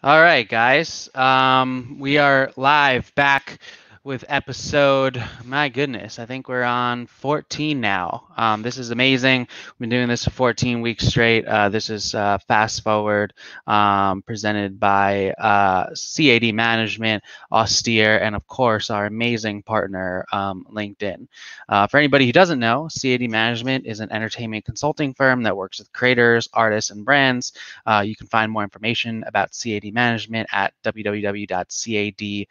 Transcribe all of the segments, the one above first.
All right, guys. We are live back with episode, my goodness, I think we're on 14 now. This is amazing. We've been doing this for 14 weeks straight. This is Fast Forward, presented by CAD Management, Austere, and of course, our amazing partner, LinkedIn. For anybody who doesn't know, CAD Management is an entertainment consulting firm that works with creators, artists, and brands. You can find more information about CAD management at www.cadmusicmgmt.com.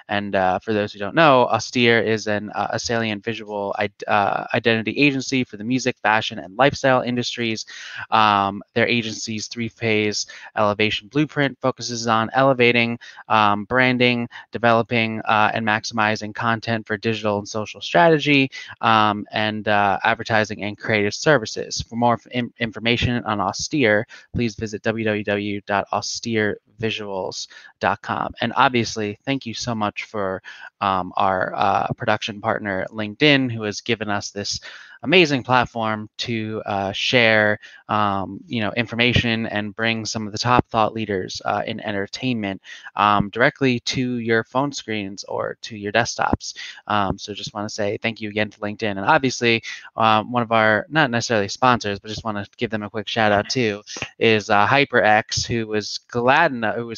And for those who don't know, Austere is a salient visual identity agency for the music, fashion, and lifestyle industries. Their agency's three-phase elevation blueprint focuses on elevating branding, developing and maximizing content for digital and social strategy, and advertising and creative services. For more information on Austere, please visit www.austerevisuals.com. And obviously, thank you so much for our production partner, LinkedIn, who has given us this amazing platform to share information and bring some of the top thought leaders in entertainment directly to your phone screens or to your desktops. So just want to say thank you again to LinkedIn. And obviously, one of our, not necessarily sponsors, but just want to give them a quick shout out too, is HyperX, who was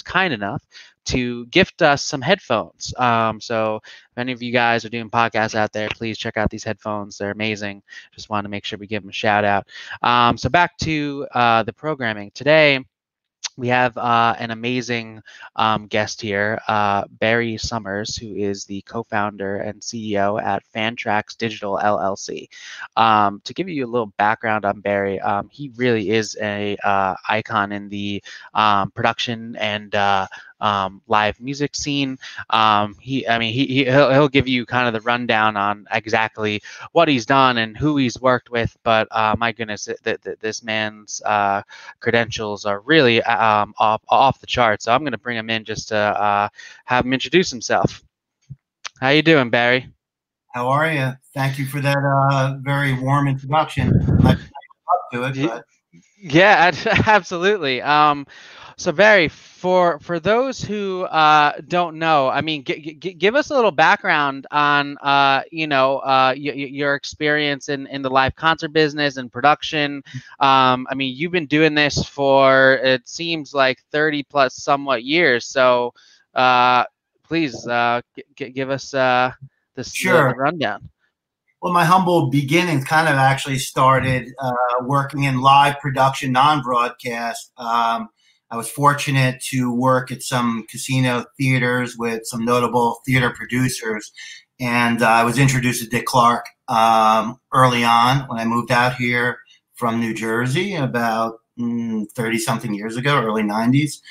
kind enough to gift us some headphones. So if any of you guys are doing podcasts out there, please check out these headphones. They're amazing. Just want to make sure we give them a shout out. So back to the programming today. We have an amazing guest here, Barry Summers, who is the co-founder and CEO at FanTracks Digital LLC. To give you a little background on Barry, he really is a icon in the production and live music scene. He'll give you kind of the rundown on exactly what he's done and who he's worked with. But my goodness, this man's credentials are really off the charts. So I'm going to bring him in just to have him introduce himself. How you doing, Barry? How are you? Thank you for that very warm introduction. I'm not up to it, but Yeah, absolutely. So Barry, for those who don't know, I mean, give us a little background on your experience in the live concert business and production. I mean, you've been doing this for, it seems like, 30 plus somewhat years. So please give us the sure. rundown. Well, my humble beginnings kind of actually started working in live production, non-broadcast. I was fortunate to work at some casino theaters with some notable theater producers, and I was introduced to Dick Clark early on when I moved out here from New Jersey about 30 something years ago, early 90s.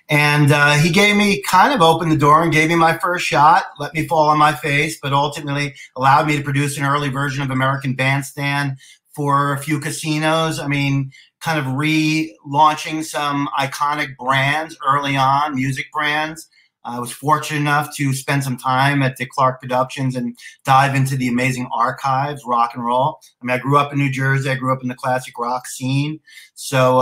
And he gave me kind of opened the door and gave me my first shot, let me fall on my face, but ultimately allowed me to produce an early version of American Bandstand for a few casinos. I mean, kind of relaunching some iconic brands early on, music brands. I was fortunate enough to spend some time at Dick Clark Productions and dive into the amazing archives, rock and roll. I mean, I grew up in New Jersey. I grew up in the classic rock scene. So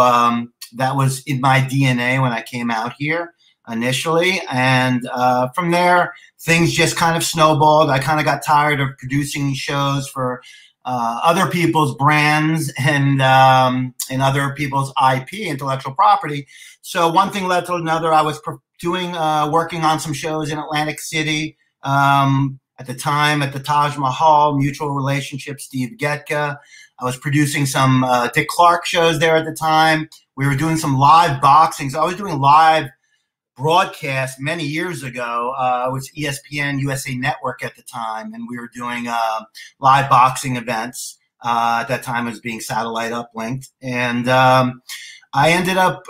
that was in my DNA when I came out here initially. And from there, things just kind of snowballed. I kind of got tired of producing shows for other people's brands and other people's IP, intellectual property. So one thing led to another. I was working on some shows in Atlantic City at the time at the Taj Mahal, Mutual Relationship, Steve Getka. I was producing some Dick Clark shows there at the time. We were doing some live boxing. So I was doing live broadcast many years ago. It was ESPN USA Network at the time, and we were doing live boxing events. At that time, it was being satellite uplinked, and I ended up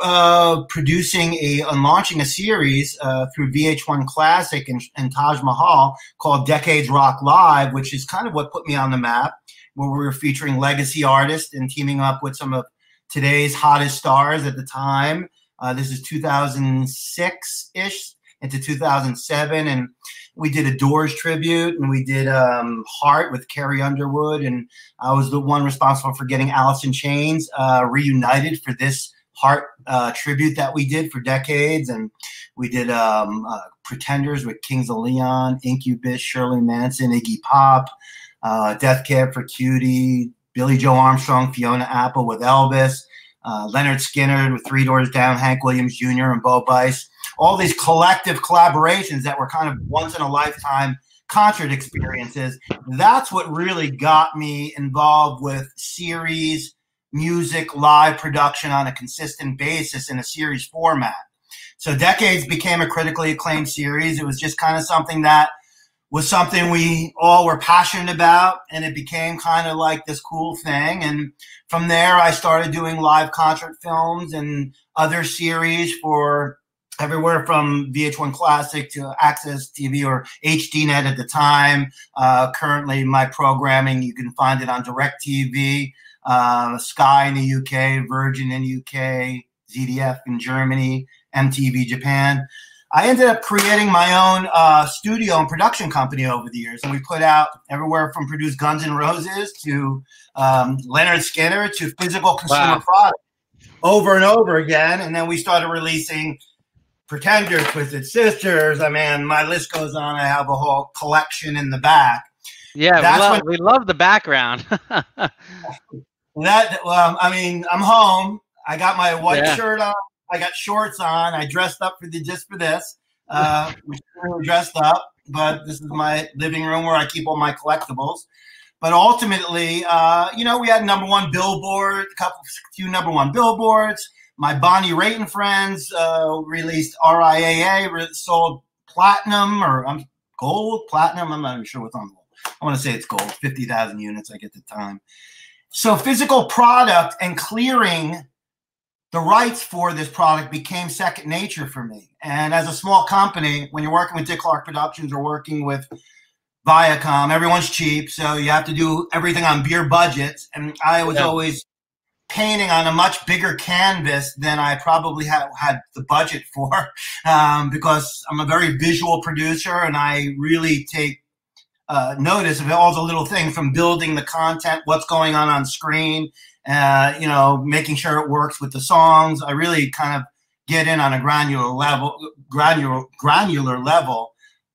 producing and launching a series through VH1 Classic and Taj Mahal called Decades Rock Live, which is kind of what put me on the map, where we were featuring legacy artists and teaming up with some of today's hottest stars at the time. This is 2006-ish into 2007, and we did a Doors tribute, and we did Heart with Carrie Underwood, and I was the one responsible for getting Alice in Chains reunited for this Heart tribute that we did for decades, and we did Pretenders with Kings of Leon, Incubus, Shirley Manson, Iggy Pop, Death Cab for Cutie, Billy Joe Armstrong, Fiona Apple with Elvis, Leonard Skinner with Three Doors Down, Hank Williams Jr. and Bo Bice. All these collective collaborations that were kind of once in a lifetime concert experiences. That's what really got me involved with series, music, live production on a consistent basis in a series format. So Decades became a critically acclaimed series. It was just kind of something that was something we all were passionate about, and it became kind of like this cool thing. And from there, I started doing live concert films and other series for everywhere from VH1 Classic to Access TV or HDNet at the time. Currently, my programming, you can find it on DirecTV, Sky in the UK, Virgin in the UK, ZDF in Germany, MTV Japan. I ended up creating my own studio and production company over the years, and we put out everywhere from produced Guns N' Roses to Leonard Skinner to physical consumer products over and over again. And then we started releasing Pretenders, Twisted Sisters. I mean, my list goes on. I have a whole collection in the back. Yeah, we love the background. I mean, I'm home. I got my white shirt on. I got shorts on. I dressed up just for this. We dressed up, but this is my living room where I keep all my collectibles. But ultimately, you know, we had #1 Billboard, few #1 Billboards. My Bonnie Raitt friends released RIAA, sold platinum or gold, platinum. I'm not even sure what's on gold. I want to say it's gold, 50,000 units I get the time. So physical product and clearing the rights for this product became second nature for me. And as a small company, when you're working with Dick Clark Productions or working with Viacom, everyone's cheap. So you have to do everything on beer budgets. And I was always painting on a much bigger canvas than I probably had the budget for, because I'm a very visual producer and I really take notice of all the little things from building the content, what's going on screen, you know, making sure it works with the songs. I really kind of get in on a granular level.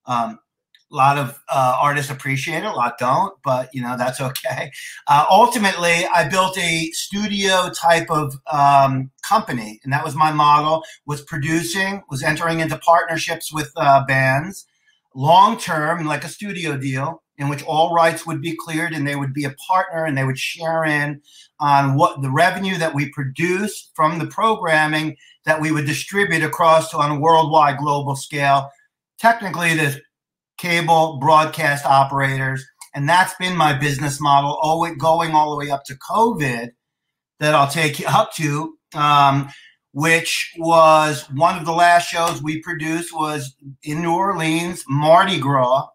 A lot of artists appreciate it, a lot don't, but you know, that's okay. Ultimately, I built a studio type of company, and that was my model, was producing, was entering into partnerships with bands, long-term, like a studio deal, in which all rights would be cleared and they would be a partner and they would share in on what the revenue that we produce from the programming that we would distribute across on a worldwide global scale. Technically, the cable broadcast operators, and that's been my business model, going all the way up to COVID, that I'll take you up to, which was one of the last shows we produced was in New Orleans, Mardi Gras.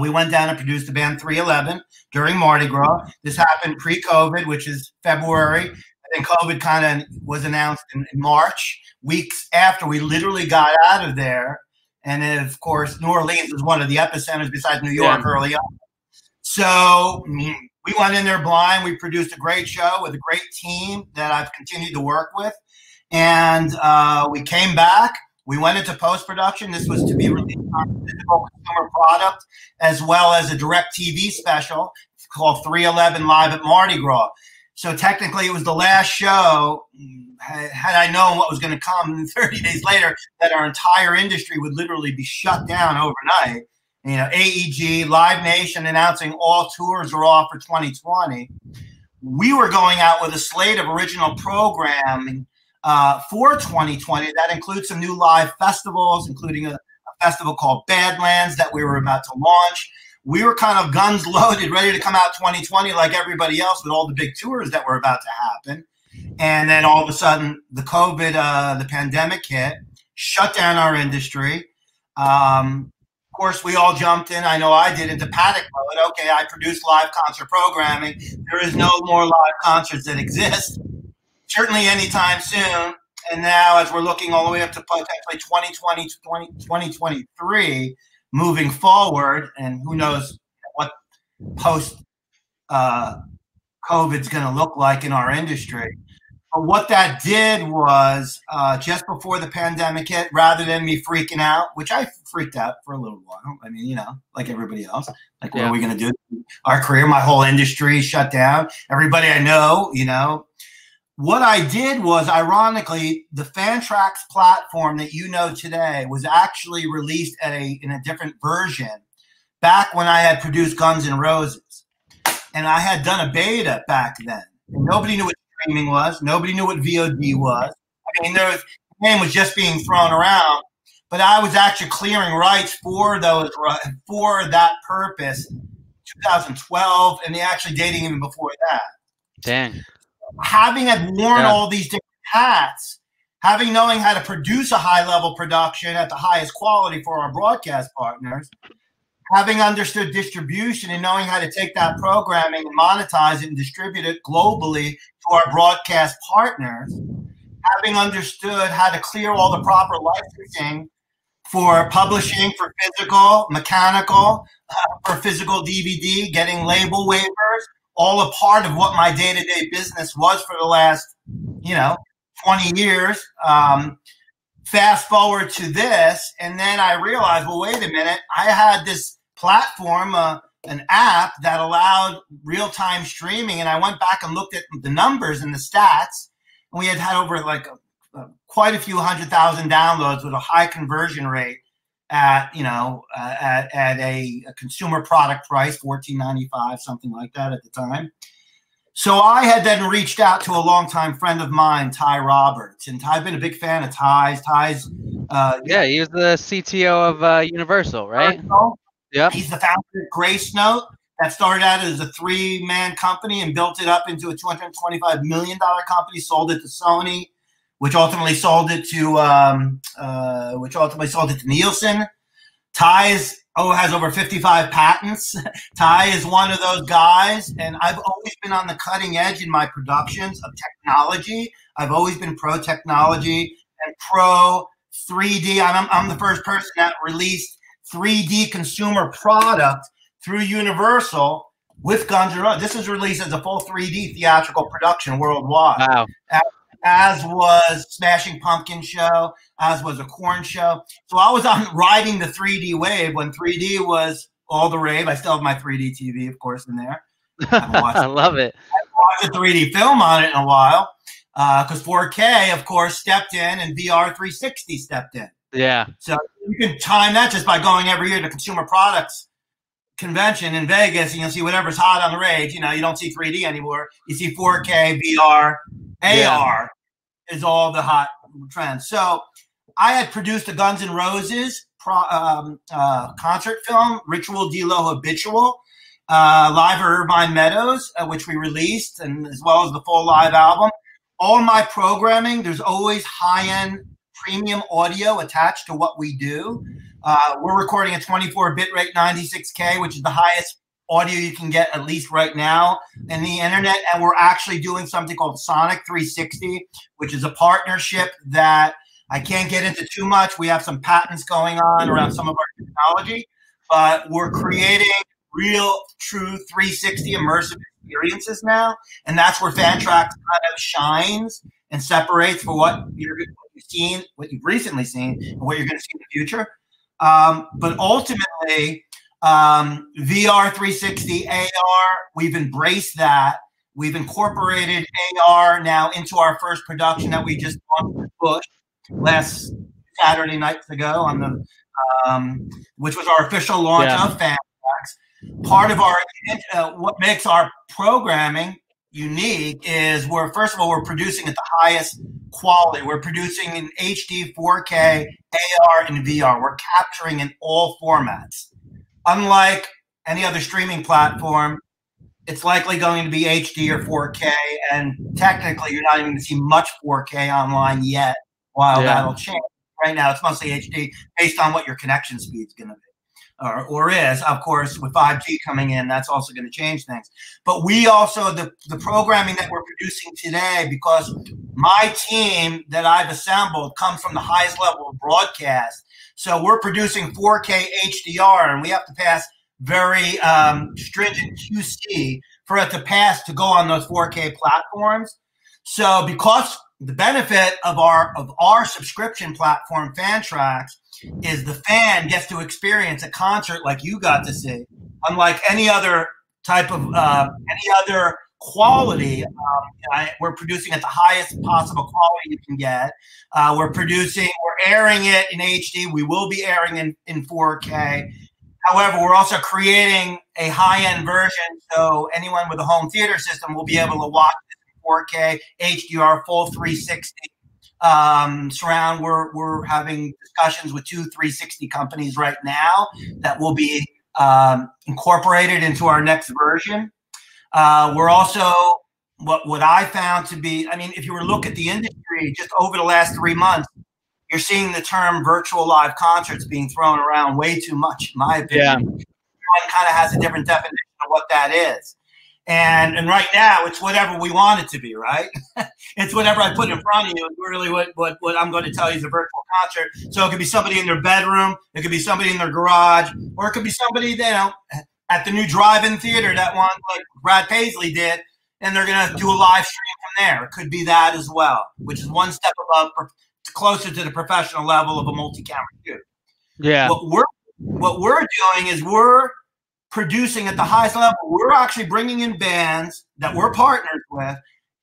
We went down and produced the band 311 during Mardi Gras. This happened pre-COVID, which is February. And then COVID kind of was announced in March, weeks after we literally got out of there. And then, of course, New Orleans was one of the epicenters besides New York early on. So we went in there blind. We produced a great show with a great team that I've continued to work with. And we came back. We went into post-production. This was to be released on a physical consumer product as well as a direct TV special called 311 Live at Mardi Gras. So technically, it was the last show. Had I known what was going to come 30 days later, that our entire industry would literally be shut down overnight. You know, AEG, Live Nation announcing all tours are off for 2020. We were going out with a slate of original programming for 2020 that includes some new live festivals, including a festival called Badlands that we were about to launch. We were kind of guns loaded, ready to come out 2020 like everybody else with all the big tours that were about to happen. And then all of a sudden, the COVID, the pandemic hit, shut down our industry. Of course, we all jumped in. I know I did, into panic mode. Okay, I produce live concert programming. There is no more live concerts that exist, certainly anytime soon. And now, as we're looking all the way up to potentially 2020, 2023, moving forward, and who knows what post COVID's going to look like in our industry. But what that did was just before the pandemic hit, rather than me freaking out, which I freaked out for a little while. I mean, you know, like everybody else, like, what are we going to do? Our career, my whole industry shut down. Everybody I know, you know. What I did was, ironically, the FanTracks platform that you know today was actually released in a different version back when I had produced Guns N' Roses. And I had done a beta back then. And nobody knew what streaming was. Nobody knew what VOD was. I mean, the name was just being thrown around. But I was actually clearing rights for that purpose, 2012, and actually dating even before that. Dang. Having had worn all these different hats, knowing how to produce a high-level production at the highest quality for our broadcast partners, having understood distribution and knowing how to take that programming and monetize it and distribute it globally to our broadcast partners, having understood how to clear all the proper licensing for publishing, for physical, mechanical, for physical DVD, getting label waivers, all a part of what my day-to-day business was for the last, 20 years. Fast forward to this, and then I realized, well, wait a minute. I had this platform, an app that allowed real-time streaming, and I went back and looked at the numbers and the stats, and we had over quite a few 100,000 downloads with a high conversion rate at a consumer product price, $14.95, something like that at the time. So I had then reached out to a longtime friend of mine, Ty Roberts, and I've been a big fan of Ty's. He was the CTO of Universal, right? Yeah, he's the founder of Grace Note. That started out as a 3-man company and built it up into a $225 million company. Sold it to Sony, which ultimately sold it to Nielsen. Ty has over 55 patents. Ty is one of those guys, and I've always been on the cutting edge in my productions of technology. I've always been pro technology and pro 3D. I'm the first person that released 3D consumer product through Universal with Guns N' Roses. This is released as a full 3D theatrical production worldwide. Wow. As was Smashing Pumpkin show, as was a Korn show. So I was riding the 3D wave when 3D was all the rave. I still have my 3D TV, of course, in there. I love it. I haven't watched a 3D film on it in a while because 4K, of course, stepped in and VR 360 stepped in. Yeah. So you can time that just by going every year to Consumer Products Convention in Vegas, and you'll see whatever's hot on the rage. You don't see 3D anymore. You see 4K, VR, AR is all the hot trends. So I had produced a Guns N' Roses concert film, Ritual Delo Habitual, live at Irvine Meadows, which we released, and as well as the full live album. All my programming, there's always high-end premium audio attached to what we do. We're recording at 24 bitrate 96K, which is the highest audio you can get, at least right now, in the internet. And we're actually doing something called Sonic 360, which is a partnership that I can't get into too much. We have some patents going on around some of our technology, but we're creating real, true 360 immersive experiences now. And that's where FanTracks kind of shines and separates for what you've seen, what you've recently seen, and what you're going to see in the future. But ultimately, VR 360 AR, we've embraced that. We've incorporated AR now into our first production that we just launched with Bush last Saturday nights ago on the, which was our official launch of FanTracks. Part of our what makes our programming unique is first of all, we're producing at the highest quality. We're producing in HD, 4K, AR, and VR. We're capturing in all formats. Unlike any other streaming platform, it's likely going to be HD or 4K, and technically you're not even going to see much 4K online yet, while that'll change. Right now it's mostly HD based on what your connection speed is going to be. Or is, of course, with 5G coming in, that's also going to change things. But we also, the programming that we're producing today, because my team that I've assembled comes from the highest level of broadcast. So we're producing 4K HDR, and we have to pass very stringent QC for it to pass to go on those 4K platforms. So because the benefit of our subscription platform, FanTracks, is the fan gets to experience a concert like you got to see, unlike any other type of any other quality. We're producing at the highest possible quality you can get. We're airing it in HD. We will be airing in 4K. However, we're also creating a high-end version, so anyone with a home theater system will be able to watch it in 4K, HDR, full 360 surround. We're having discussions with 2 360 companies right now that will be incorporated into our next version. We're also what I found to be, I mean, if you were to look at the industry just over the last 3 months, you're seeing the term virtual live concerts being thrown around way too much, in my opinion. Yeah. Everyone kind of has a different definition of what that is. And right now, it's whatever we want it to be, right? It's whatever I put in front of you. Really, what I'm going to tell you is a virtual concert. So it could be somebody in their bedroom, it could be somebody in their garage, or it could be somebody, you know, at the new drive-in theater that one like Brad Paisley did, and they're going to do a live stream from there. It could be that as well, which is one step above, closer to the professional level of a multi-camera shoot. Yeah. What we're doing is we're producing at the highest level. We're actually bringing in bands that we're partners with,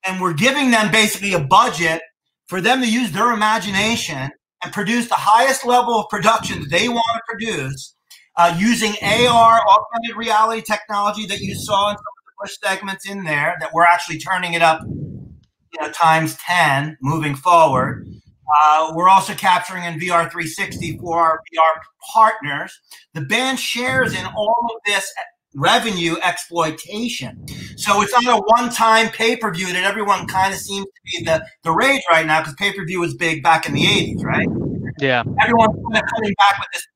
and we're giving them basically a budget for them to use their imagination and produce the highest level of production that they want to produce using AR, augmented reality technology that you saw in some of the push segments in there, that we're actually turning it up, you know, times 10 moving forward. We're also capturing in VR 360 for our VR partners. The band shares in all of this revenue exploitation. So it's not a one-time pay-per-view that everyone kind of seems to be the rage right now, because pay-per-view was big back in the 80s, right? Yeah. Everyone's kind of coming back with this,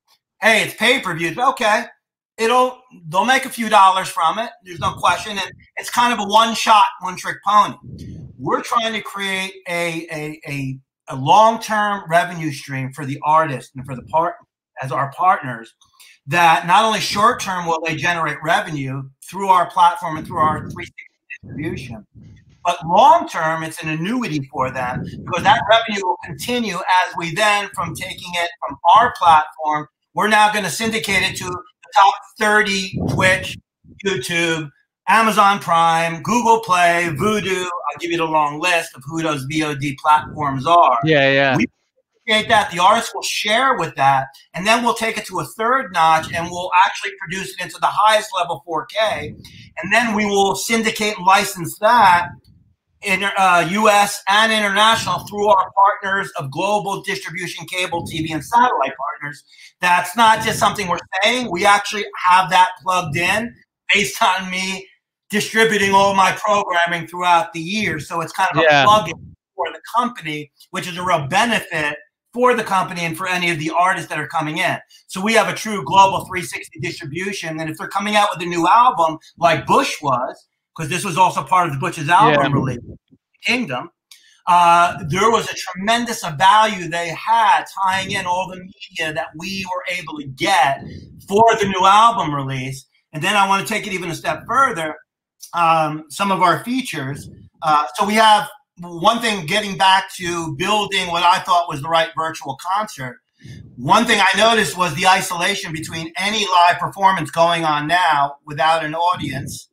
hey, it's pay-per-view. Okay. They'll make a few dollars from it. There's no question. And it's kind of a one-shot, one-trick pony. We're trying to create a long-term revenue stream for the artist and for the as our partners, that not only short-term will they generate revenue through our platform and through our 360 distribution, but long-term it's an annuity for them, because that revenue will continue as we then, from taking it from our platform, we're now going to syndicate it to the top 30 Twitch, YouTube, Amazon Prime, Google Play, Vudu. I'll give you the long list of who those VOD platforms are. Yeah, yeah. We create that. The artist will share with that, and then we'll take it to a third notch, and we'll actually produce it into the highest level 4K, and then we will syndicate and license that in U.S. and international through our partners of global distribution, cable TV, and satellite partners. That's not just something we're saying. We actually have that plugged in based on me distributing all my programming throughout the year. So it's kind of a plug-in for the company, which is a real benefit for the company and for any of the artists that are coming in. So we have a true global 360 distribution. And if they're coming out with a new album like Bush was, because this was also part of the Bush's album release, Kingdom, there was a tremendous value they had tying in all the media that we were able to get for the new album release. And then I want to take it even a step further. Some of our features. So we have one thing, getting back to building what I thought was the right virtual concert. One thing I noticed was the isolation between any live performance going on now without an audience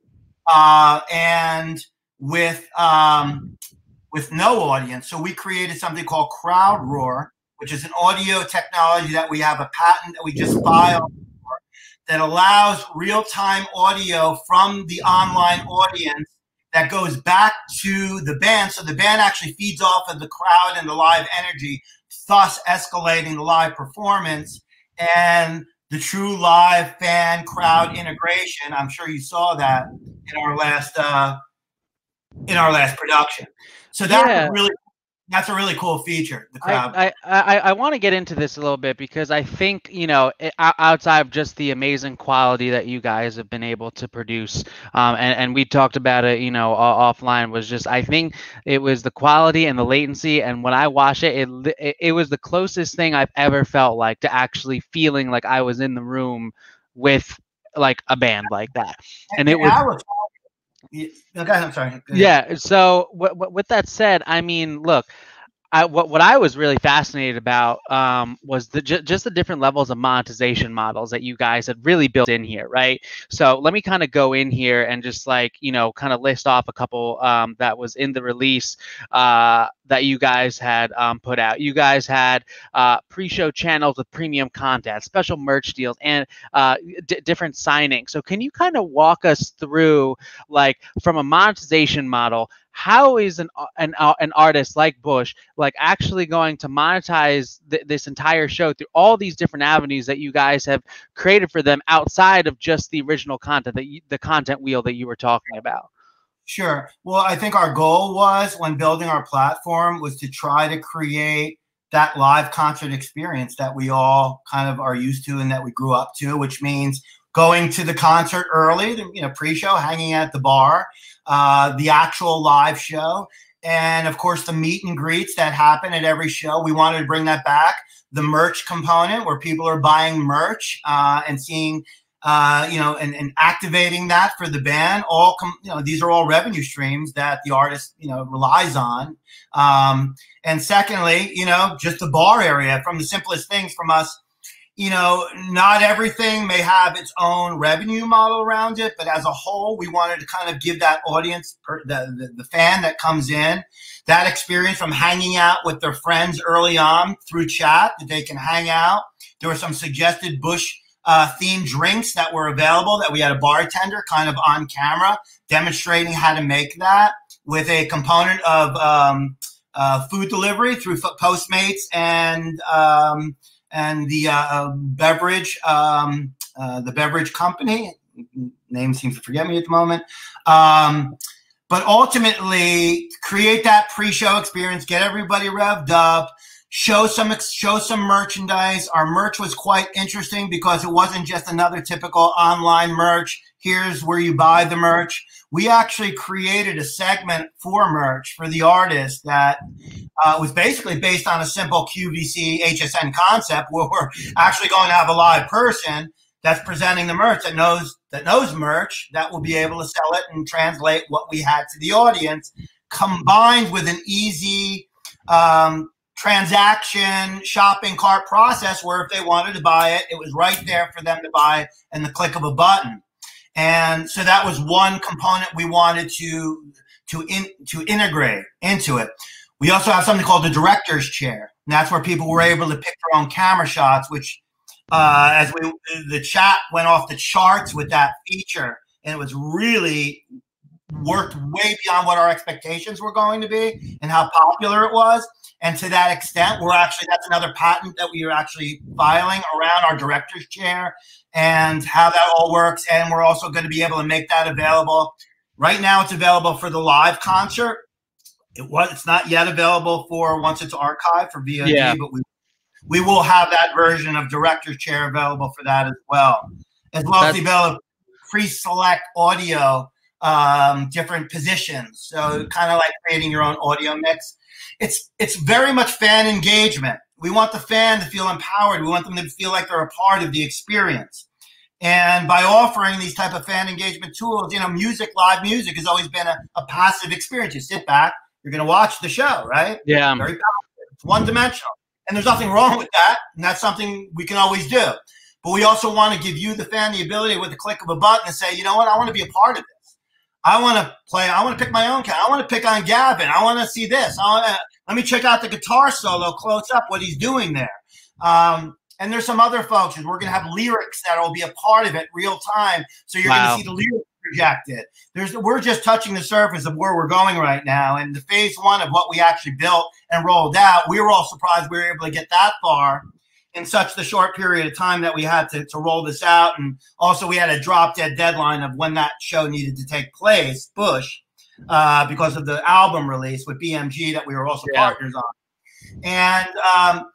and with no audience. So we created something called Crowd Roar, which is an audio technology that we have a patent that we just filed for, that allows real-time audio from the online audience that goes back to the band. So the band actually feeds off of the crowd and the live energy, thus escalating the live performance and the true live fan crowd integration. I'm sure you saw that in our last production. So that's that's a really cool feature, the crowd. I want to get into this a little bit, because I think, you know, outside of just the amazing quality that you guys have been able to produce, and we talked about it, you know, offline, was just, I think it was the quality and the latency. And when I watched it, it was the closest thing I've ever felt like to actually feeling like I was in the room with like a band like that. And it was. Okay, I'm sorry. Go ahead. Yeah. So with that said, I mean, look, what I was really fascinated about was just the different levels of monetization models that you guys had really built in here, right? So let me kind of go in here and just like, kind of list off a couple that was in the release that you guys had put out. You guys had pre-show channels with premium content, special merch deals, and different signings. So can you kind of walk us through, like, from a monetization model, how is an artist like Bush like actually going to monetize this entire show through all these different avenues that you guys have created for them outside of just the original content, the content wheel that you were talking about? Sure. Well, I think our goal was, when building our platform, was to try to create that live concert experience that we all kind of are used to and that we grew up to, which means going to the concert early, pre-show, hanging at the bar, the actual live show, and of course the meet and greets that happen at every show. We wanted to bring that back. The merch component, where people are buying merch and seeing, and activating that for the band. These are all revenue streams that the artist, relies on. And secondly, just the bar area, from the simplest things from us. Not everything may have its own revenue model around it, but as a whole, we wanted to kind of give that audience, the fan that comes in, that experience from hanging out with their friends early on through chat, that they can hang out. There were some suggested Bush themed drinks that were available, that we had a bartender kind of on camera demonstrating how to make that, with a component of food delivery through Postmates and the beverage company. Name seems to forget me at the moment. But ultimately, create that pre-show experience, get everybody revved up, show some merchandise. Our merch was quite interesting because it wasn't just another typical online merch. Here's where you buy the merch. We actually created a segment for merch for the artist that was basically based on a simple QVC HSN concept, where we're actually going to have a live person that's presenting the merch, that knows merch, that will be able to sell it and translate what we had to the audience, combined with an easy transaction shopping cart process, where if they wanted to buy it, it was right there for them to buy in the click of a button. And so that was one component we wanted to integrate into it. We also have something called the director's chair, and that's where people were able to pick their own camera shots, which the chat went off the charts with that feature, and it was really worked way beyond what our expectations were going to be and how popular it was. And to that extent, that's another patent that we are actually filing around our director's chair and how that all works. And we're also going to be able to make that available. Right now, it's available for the live concert. It's not yet available for once it's archived for VOD, but we will have that version of director's chair available for that as well as the ability to pre-select audio, different positions. So kind of like creating your own audio mix. It's very much fan engagement. We want the fan to feel empowered. We want them to feel like they're a part of the experience. And by offering these type of fan engagement tools, live music has always been a passive experience. You sit back, you're going to watch the show, right? Yeah. Very passive. It's one-dimensional. And there's nothing wrong with that. And that's something we can always do. But we also want to give you, the fan, the ability with the click of a button to say, you know what, I want to be a part of this. I want to pick my own cat. I want to pick on Gavin. I want to see this. Let me check out the guitar solo close up, what he's doing there. And there's some other functions. We're going to have lyrics that will be a part of it real time. So you're going to see the lyrics projected. We're just touching the surface of where we're going right now. And the phase one of what we actually built and rolled out, we were all surprised we were able to get that far in such the short period of time that we had to roll this out. And also we had a drop dead deadline of when that show needed to take place, Bush, because of the album release with BMG that we were also partners on. And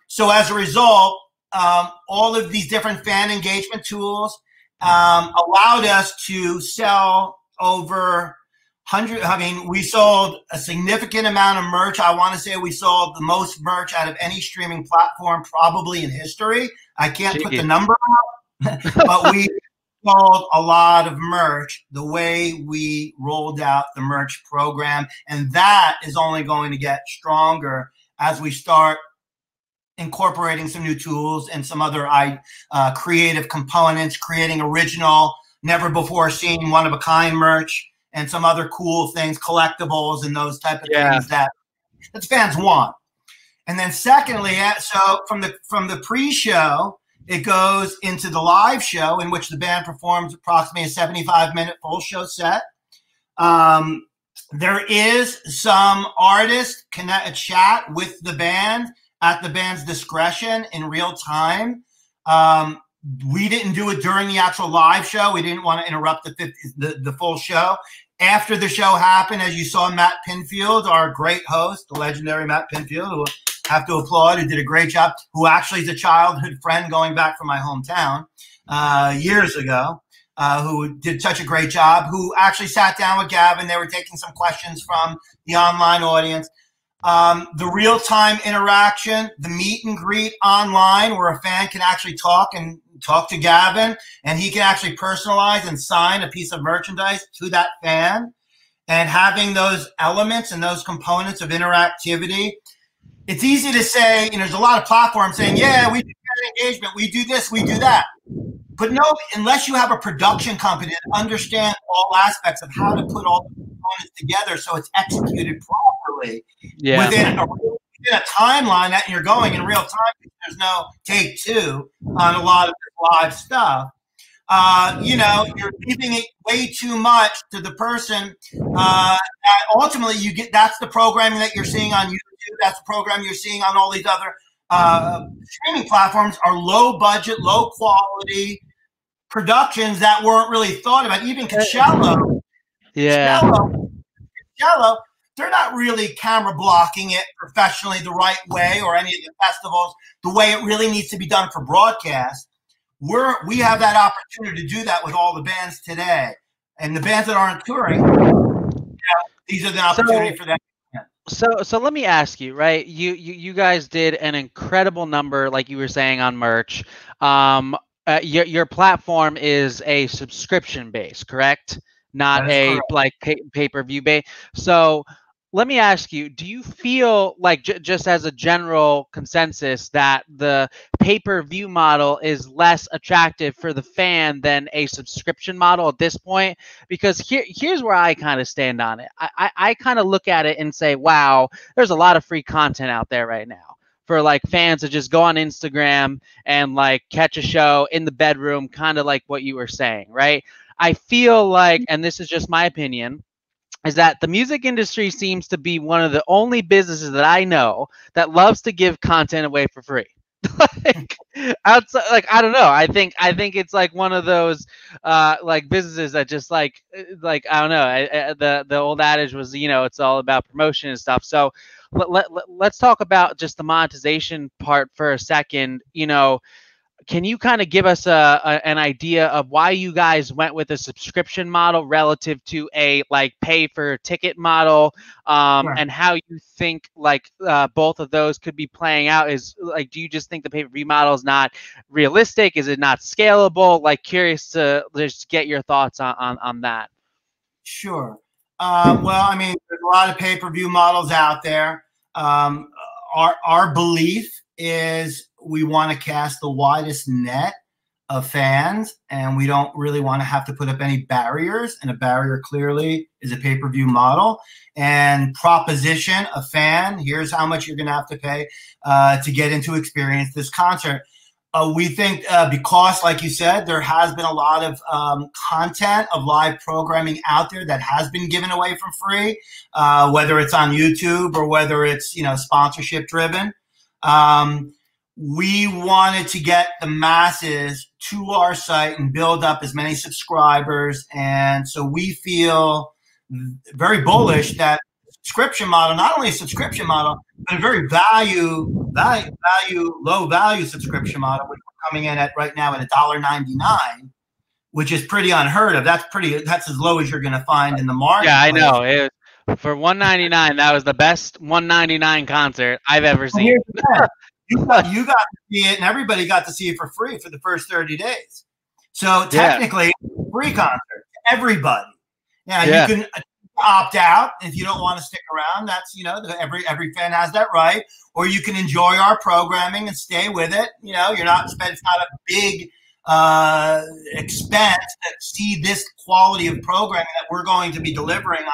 so as a result, all of these different fan engagement tools allowed us to sell over 100. I mean, we sold a significant amount of merch. I want to say we sold the most merch out of any streaming platform probably in history. I can't put the number out, but sold a lot of merch the way we rolled out the merch program. And that is only going to get stronger as we start incorporating some new tools and some other creative components, creating original, never before seen, one of a kind merch, and some other cool things, collectibles and those type of things that fans want. And then secondly, so from the pre-show, it goes into the live show in which the band performs approximately a 75-minute full show set. There is some artists chat with the band at the band's discretion in real time. We didn't do it during the actual live show. We didn't want to interrupt the full show. After the show happened, as you saw, Matt Pinfield, our great host, the legendary Matt Pinfield, who I have to applaud, who did a great job, who actually is a childhood friend going back from my hometown years ago, who did such a great job, who actually sat down with Gavin. They were taking some questions from the online audience. The real-time interaction, the meet and greet online where a fan can actually talk to Gavin, and he can actually personalize and sign a piece of merchandise to that fan, and having those elements and those components of interactivity. It's easy to say, there's a lot of platforms saying, yeah, we do fan engagement, we do this, we do that. But no, unless you have a production company that understands all aspects of how to put all the components together so it's executed properly within a timeline that you're going in real time. There's no take two on a lot of live stuff. You're leaving it way too much to the person. Ultimately, that's the programming that you're seeing on YouTube. That's the program you're seeing on all these other streaming platforms are low budget, low quality productions that weren't really thought about. Even Coachella, they're not really camera blocking it professionally the right way, or any of the festivals the way it really needs to be done for broadcast. We have that opportunity to do that with all the bands today, and the bands that aren't touring, these are the opportunity for them. So let me ask you, right? You guys did an incredible number, like you were saying, on merch. Your platform is a subscription base, correct? Not a like pay-per-view base. So let me ask you, do you feel like just as a general consensus that the pay-per-view model is less attractive for the fan than a subscription model at this point? Because here's where I kind of stand on it. I kind of look at it and say, wow, there's a lot of free content out there right now for like fans to just go on Instagram and like catch a show in the bedroom, kind of like what you were saying, right? I feel like, and this is just my opinion, is that the music industry seems to be one of the only businesses that I know that loves to give content away for free. Like outside, like I don't know. I think it's like one of those like businesses that just like I don't know. The old adage was, it's all about promotion and stuff. So let's talk about just the monetization part for a second. Can you kind of give us an idea of why you guys went with a subscription model relative to a like pay for ticket model, and how you think like both of those could be playing out? Is like, do you just think the pay-per-view model is not realistic? Is it not scalable? Like, curious to just get your thoughts on that. Sure. Well, I mean, there's a lot of pay-per-view models out there. Our belief is we want to cast the widest net of fans, and we don't really want to have to put up any barriers. And a barrier clearly is a pay-per-view model. And proposition a fan, here's how much you're going to have to pay to get into experience this concert. We think because, like you said, there has been a lot of content of live programming out there that has been given away for free, whether it's on YouTube or whether it's sponsorship driven. We wanted to get the masses to our site and build up as many subscribers, and so we feel very bullish that subscription model, not only a subscription model, but a very low value subscription model, which we're coming in at right now at $1.99, which is pretty unheard of. That's as low as you're going to find in the market. Yeah, I know. For $1.99, that was the best $1.99 concert I've ever seen. You got to see it, and everybody got to see it for free for the first 30 days. So Yeah. technically, free concert to everybody. Now Yeah. you can opt out if you don't want to stick around. That's, you know, every fan has that right. Or you can enjoy our programming and stay with it. You know, you're not spending, it's not a big expense to see this quality of programming that we're going to be delivering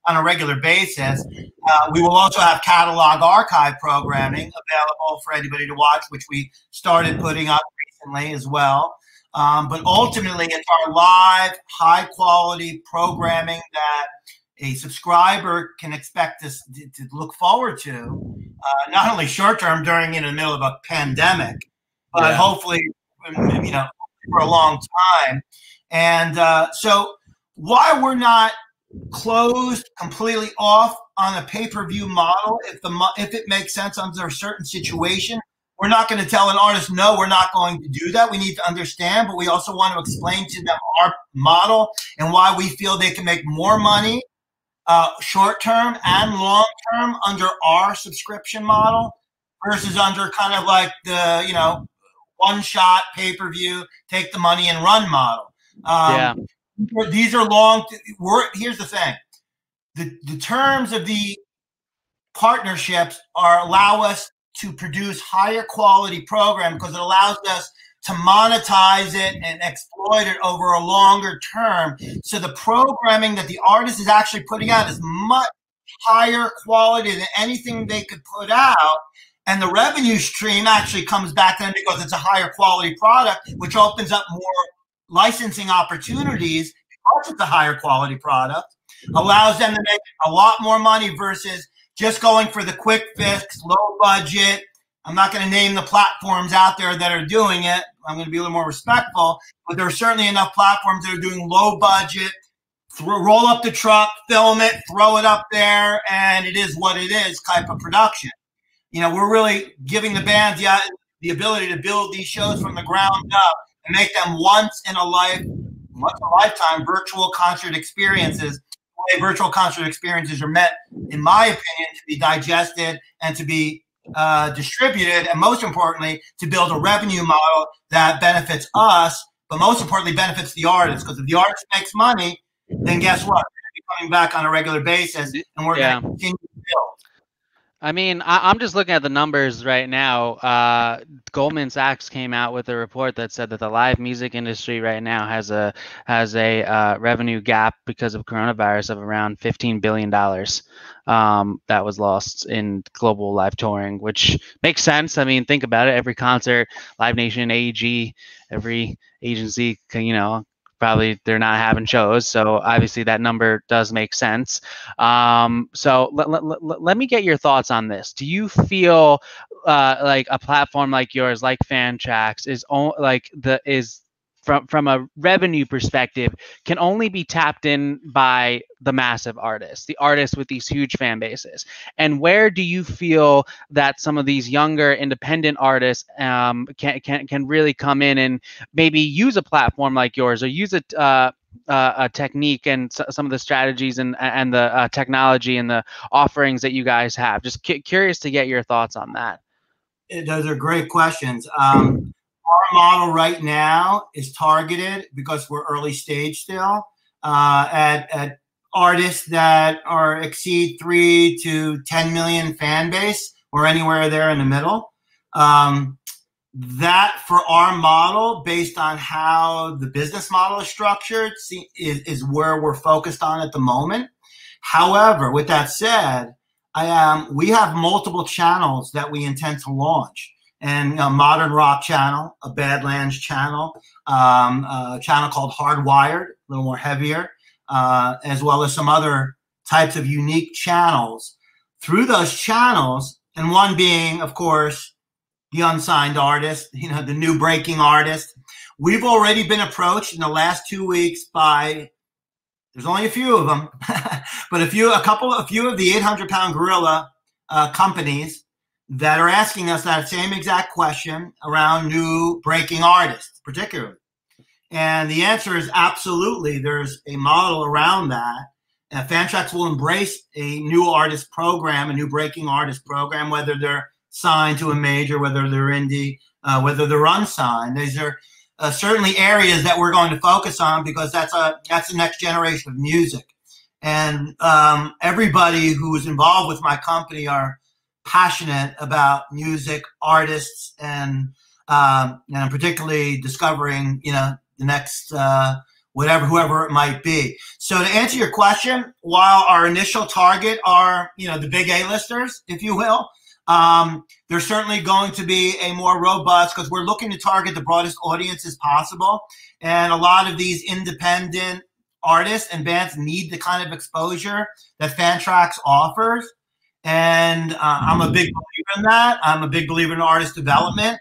on a regular basis. We will also have catalog archive programming available for anybody to watch, which we started putting up recently as well. But ultimately, it's our live, high-quality programming that a subscriber can expect us to look forward to, not only short-term during in the middle of a pandemic, but hopefully, you know, for a long time. And so why we're not closed completely off on a pay-per-view model, if it makes sense under a certain situation, we're not going to tell an artist, no, we're not going to do that. We need to understand, but we also want to explain to them our model and why we feel they can make more money short-term and long-term under our subscription model versus under kind of like the, you know, one-shot pay-per-view, take the money and run model. These are long. Here's the thing: the terms of the partnerships allow us to produce higher quality program because it allows us to monetize it and exploit it over a longer term. So the programming that the artist is actually putting out is much higher quality than anything they could put out. And the revenue stream actually comes back then because it's a higher quality product, which opens up more licensing opportunities because it's a higher quality product, allows them to make a lot more money versus just going for the quick fix, low budget. I'm not going to name the platforms out there that are doing it. I'm going to be a little more respectful, but there are certainly enough platforms that are doing low budget, roll up the truck, film it, throw it up there, and it is what it is type of production. You know, we're really giving the band the ability to build these shows from the ground up and make them once in a lifetime virtual concert experiences. The way virtual concert experiences are meant, in my opinion, to be digested and to be distributed, and most importantly, to build a revenue model that benefits us, but most importantly, benefits the artist. Because if the artist makes money, then guess what? We're going to be coming back on a regular basis, and we're going to continue to build. I mean, I'm just looking at the numbers right now. Goldman Sachs came out with a report that said that the live music industry right now has a revenue gap because of coronavirus of around $15 billion that was lost in global live touring, which makes sense. I mean, think about it. Every concert, Live Nation, AEG, every agency, you know, probably they're not having shows, so obviously that number does make sense. So let me get your thoughts on this. Do you feel like a platform like yours, like FanTracks, is from a revenue perspective, can only be tapped in by the massive artists, the artists with these huge fan bases? And where do you feel that some of these younger independent artists can really come in and maybe use a platform like yours, or use a technique and some of the strategies and the technology and the offerings that you guys have? Just curious to get your thoughts on that. Those are great questions. Our model right now is targeted, because we're early stage still, at artists that exceed 3 to 10 million fan base, or anywhere there in the middle. That for our model, based on how the business model is structured, is where we're focused on at the moment. However, with that said, we have multiple channels that we intend to launch. And a modern rock channel, a Badlands channel, a channel called Hardwired, a little more heavier, as well as some other types of unique channels. Through those channels, and one being, of course, the unsigned artist, you know, the new breaking artist. We've already been approached in the last 2 weeks by, there's only a few of them, but a few of the 800-pound gorilla companies that are asking us that same exact question around new breaking artists, particularly. And the answer is absolutely. There's a model around that. FanTracks will embrace a new artist program, a new breaking artist program, whether they're signed to a major, whether they're indie, whether they're unsigned. These are certainly areas that we're going to focus on, because that's the next generation of music. And everybody who is involved with my company are passionate about music, artists, and particularly discovering, the next whoever it might be. So to answer your question, while our initial target are, the big A-listers, if you will, there's certainly going to be a more robust, because we're looking to target the broadest audience as possible. And a lot of these independent artists and bands need the kind of exposure that FanTracks offers. And I'm a big believer in that. I'm a big believer in artist development.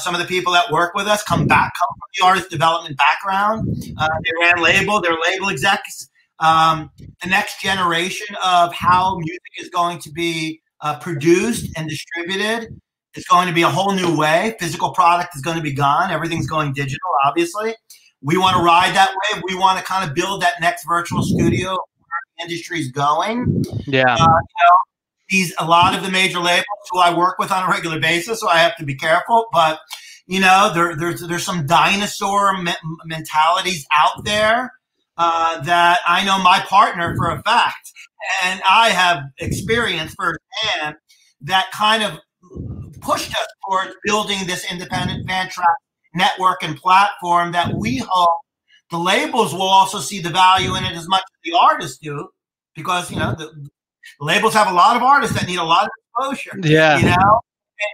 Some of the people that work with us come from the artist development background. They're label execs. The next generation of how music is going to be produced and distributed is going to be a whole new way. Physical product is going to be gone. Everything's going digital, obviously. We want to ride that wave. We want to kind of build that next virtual studio where the industry is going. Yeah. A lot of the major labels who I work with on a regular basis, so I have to be careful. But there's some dinosaur mentalities out there that I know my partner for a fact, and I have experienced firsthand, that kind of pushed us towards building this independent FanTracks network and platform that we hope the labels will also see the value in it as much as the artists do, because the labels have a lot of artists that need a lot of exposure. Yeah. And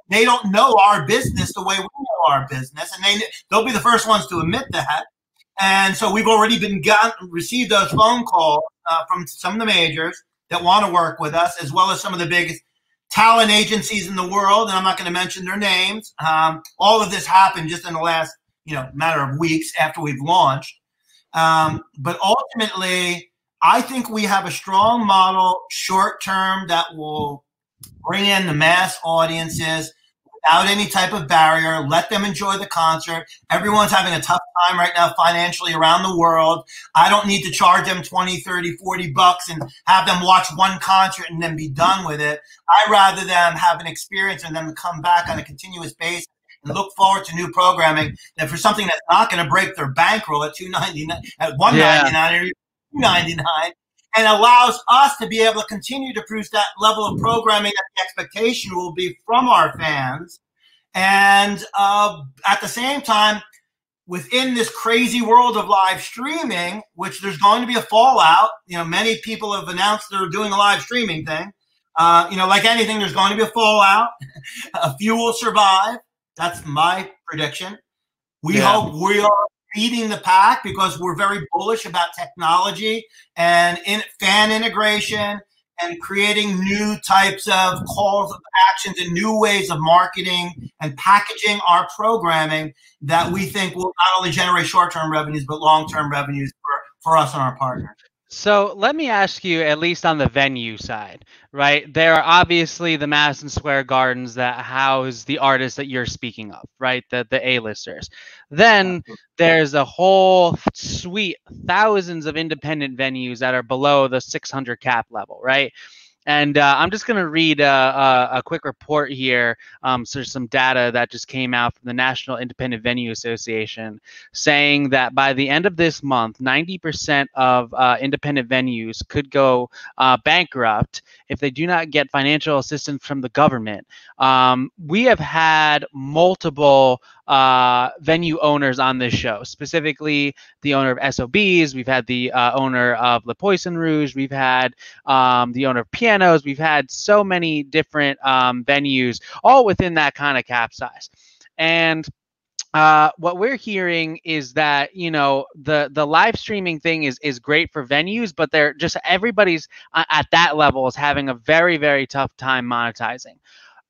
they don't know our business the way we know our business, and they'll be the first ones to admit that. And so we've already received those phone calls from some of the majors that want to work with us, as well as some of the biggest talent agencies in the world. And I'm not going to mention their names. All of this happened just in the last, matter of weeks after we've launched. But ultimately, I think we have a strong model short term that will bring in the mass audiences without any type of barrier. Let them enjoy the concert. Everyone's having a tough time right now financially around the world. I don't need to charge them 20, 30, 40 bucks and have them watch one concert and then be done with it. I'd rather them have an experience and then come back on a continuous basis and look forward to new programming than for something that's not going to break their bankroll at $2.99, at $1.99 or $2.99. And allows us to be able to continue to produce that level of programming that the expectation will be from our fans. And at the same time, within this crazy world of live streaming, which there's going to be a fallout, many people have announced they're doing a live streaming thing. Like anything, there's going to be a fallout. A few will survive. That's my prediction. We hope we are leading the pack, because we're very bullish about technology and fan integration and creating new types of calls of actions and new ways of marketing and packaging our programming that we think will not only generate short-term revenues, but long-term revenues for us and our partners. So let me ask you, at least on the venue side, right? There are obviously the Madison Square Gardens that house the artists that you're speaking of, right? The A-listers. Then there's a whole suite, thousands of independent venues that are below the 600 cap level, right? And I'm just going to read a quick report here. So there's some data that just came out from the National Independent Venue Association saying that by the end of this month, 90% of independent venues could go bankrupt if they do not get financial assistance from the government. We have had multiple venue owners on this show, specifically the owner of SOBs. We've had the owner of Le Poisson Rouge. We've had the owner of Pianos. We've had so many different venues, all within that kind of cap size. And what we're hearing is that, the live streaming thing is great for venues, but they're just, everybody's at that level is having a very, very tough time monetizing.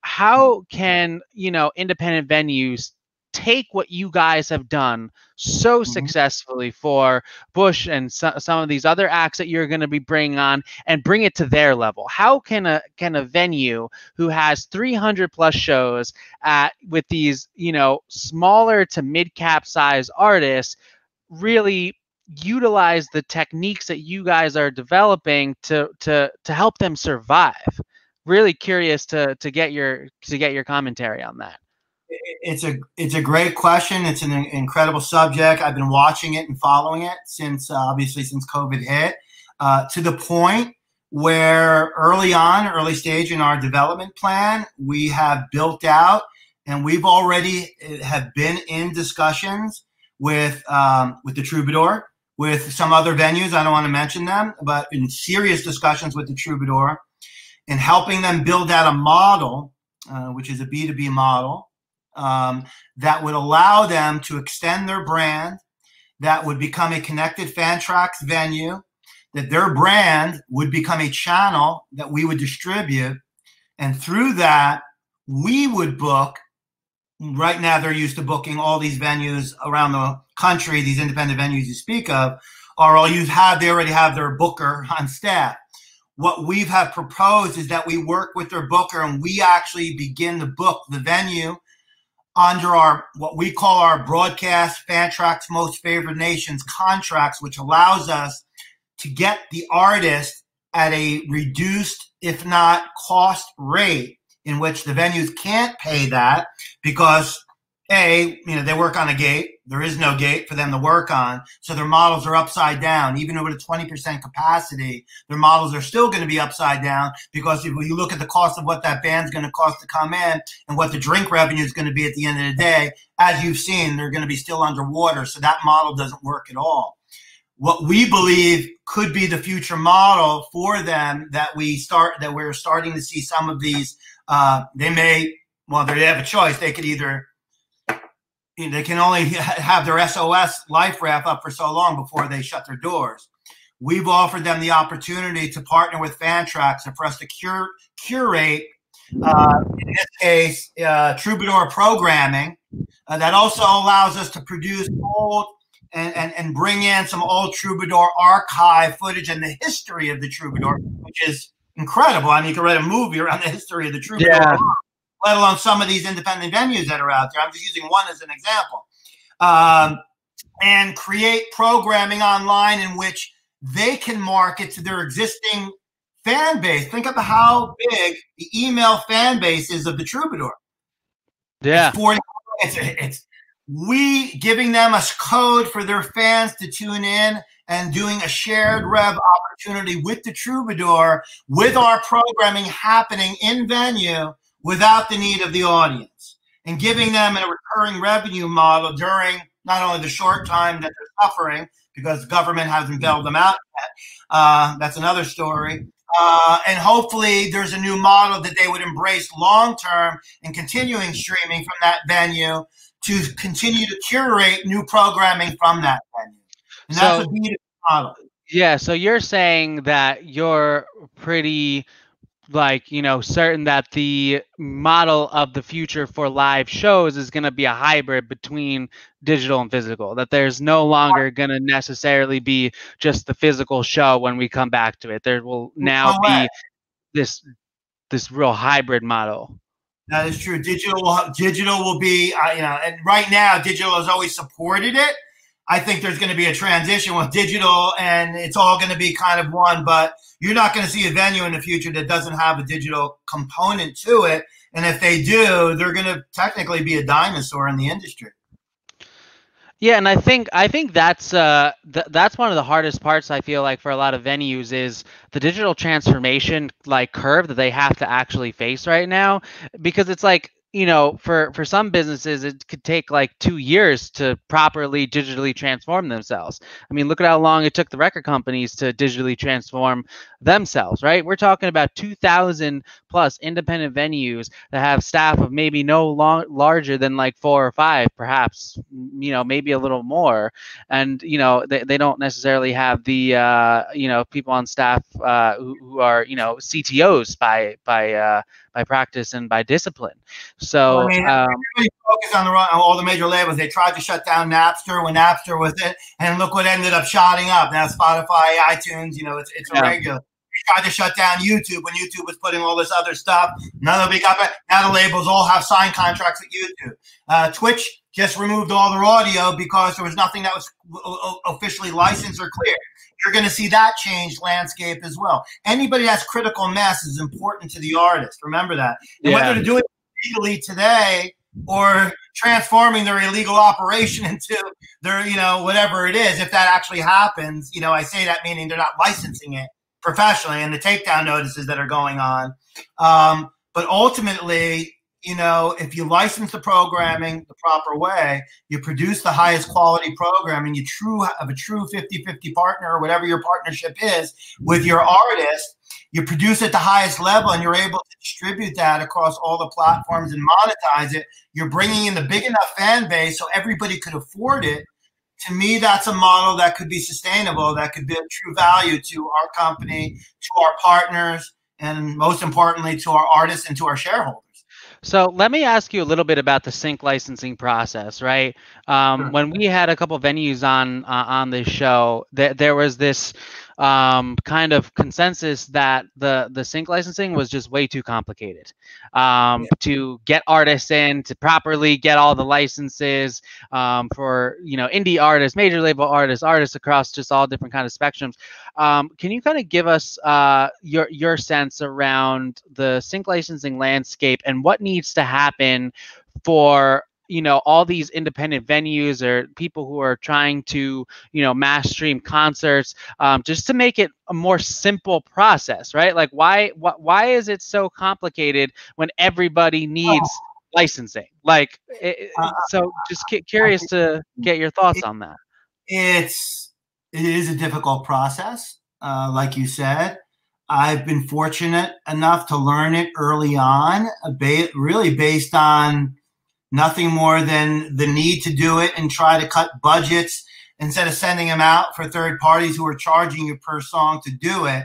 How can, independent venues take what you guys have done so successfully for Bush and some of these other acts that you're going to be bringing on and bring it to their level? How can a venue who has 300 plus shows with these, smaller to mid cap size artists really utilize the techniques that you guys are developing to help them survive? Really curious to get your commentary on that. it's a great question. It's an incredible subject. I've been watching it and following it since obviously since COVID hit, to the point where early stage in our development plan, we have built out and we've already have been in discussions with the Troubadour, with some other venues. I don't want to mention them, but in serious discussions with the Troubadour and helping them build out a model, which is a B2B model, that would allow them to extend their brand, that would become a connected FanTracks venue, that their brand would become a channel that we would distribute. And through that, we would book. Right now, they're used to booking all these venues around the country, these independent venues you speak of, or they already have their booker on staff. What we have proposed is that we work with their booker and we actually begin to book the venue under our, what we call our broadcast FanTracks Most Favored Nations contracts, which allows us to get the artist at a reduced, if not cost rate, in which the venues can't pay that because they work on a gate. There is no gate for them to work on. So their models are upside down. Even with a 20% capacity, their models are still going to be upside down because if you look at the cost of what that band's going to cost to come in and what the drink revenue is going to be at the end of the day, as you've seen, they're going to be still underwater. So that model doesn't work at all. What we believe could be the future model for them that we're starting to see some of these, they have a choice. They could either, they can only have their SOS life raft up for so long before they shut their doors. We've offered them the opportunity to partner with FanTracks and for us to curate, in this case, Troubadour programming that also allows us to produce old and bring in some old Troubadour archive footage and the history of the Troubadour, which is incredible. I mean, you can write a movie around the history of the Troubadour. Yeah. Let alone some of these independent venues that are out there. I'm just using one as an example. And create programming online in which they can market to their existing fan base. Think of how big the email fan base is of the Troubadour. Yeah. It's we giving them a code for their fans to tune in and doing a shared rev opportunity with the Troubadour with our programming happening in venue without the need of the audience, and giving them a recurring revenue model during not only the short time that they're suffering because the government hasn't bailed them out yet. That's another story. And hopefully there's a new model that they would embrace long-term and continuing streaming from that venue to continue to curate new programming from that venue. And that's a B2B model. Yeah, so you're saying that you're pretty certain that the model of the future for live shows is going to be a hybrid between digital and physical, that there's no longer going to necessarily be just the physical show when we come back to it. There will now be this real hybrid model. That is true. Digital will be, and right now digital has always supported it. I think there's going to be a transition with digital and it's all going to be kind of one, but you're not going to see a venue in the future that doesn't have a digital component to it. And if they do, they're going to technically be a dinosaur in the industry. Yeah, and I think that's that's one of the hardest parts, I feel like, for a lot of venues is the digital transformation curve that they have to actually face right now, because it's for some businesses, it could take 2 years to properly digitally transform themselves. I mean, look at how long it took the record companies to digitally transform themselves, right? We're talking about 2,000 plus independent venues that have staff of maybe larger than 4 or 5, perhaps, maybe a little more. And, they don't necessarily have the, people on staff who are, CTOs by practice and by discipline. So everybody focused on all the major labels. They tried to shut down Napster when Napster was it, and look what ended up shotting up. Now Spotify, iTunes, it's a regular. They tried to shut down YouTube when YouTube was putting all this other stuff. Nobody got back. Now the labels all have signed contracts with YouTube. Twitch just removed all their audio because there was nothing that was officially licensed or cleared. You're going to see that change landscape as well. Anybody that's critical mass is important to the artist. Remember that. And whether to do it legally today or transforming their illegal operation into their, whatever it is. If that actually happens, I say that meaning they're not licensing it professionally and the takedown notices that are going on. But ultimately, if you license the programming the proper way, you produce the highest quality programming, you have a true 50-50 partner or whatever your partnership is with your artist, you produce at the highest level and you're able to distribute that across all the platforms and monetize it. You're bringing in the big enough fan base so everybody could afford it. To me, that's a model that could be sustainable, that could be of true value to our company, to our partners, and most importantly, to our artists and to our shareholders. So let me ask you a little bit about the sync licensing process, right? Sure. When we had a couple venues on this show, there was this kind of consensus that the sync licensing was just way too complicated to get artists in, to properly get all the licenses for indie artists, major label artists across just all different kind of spectrums. Can you kind of give us your sense around the sync licensing landscape and what needs to happen for all these independent venues or people who are trying to mass stream concerts, just to make it a more simple process, right? Like why is it so complicated when everybody needs licensing? Like so just curious to get your thoughts on that. It is a difficult process, like you said. I've been fortunate enough to learn it early on, really based on nothing more than the need to do it and try to cut budgets instead of sending them out for third parties who are charging you per song to do it.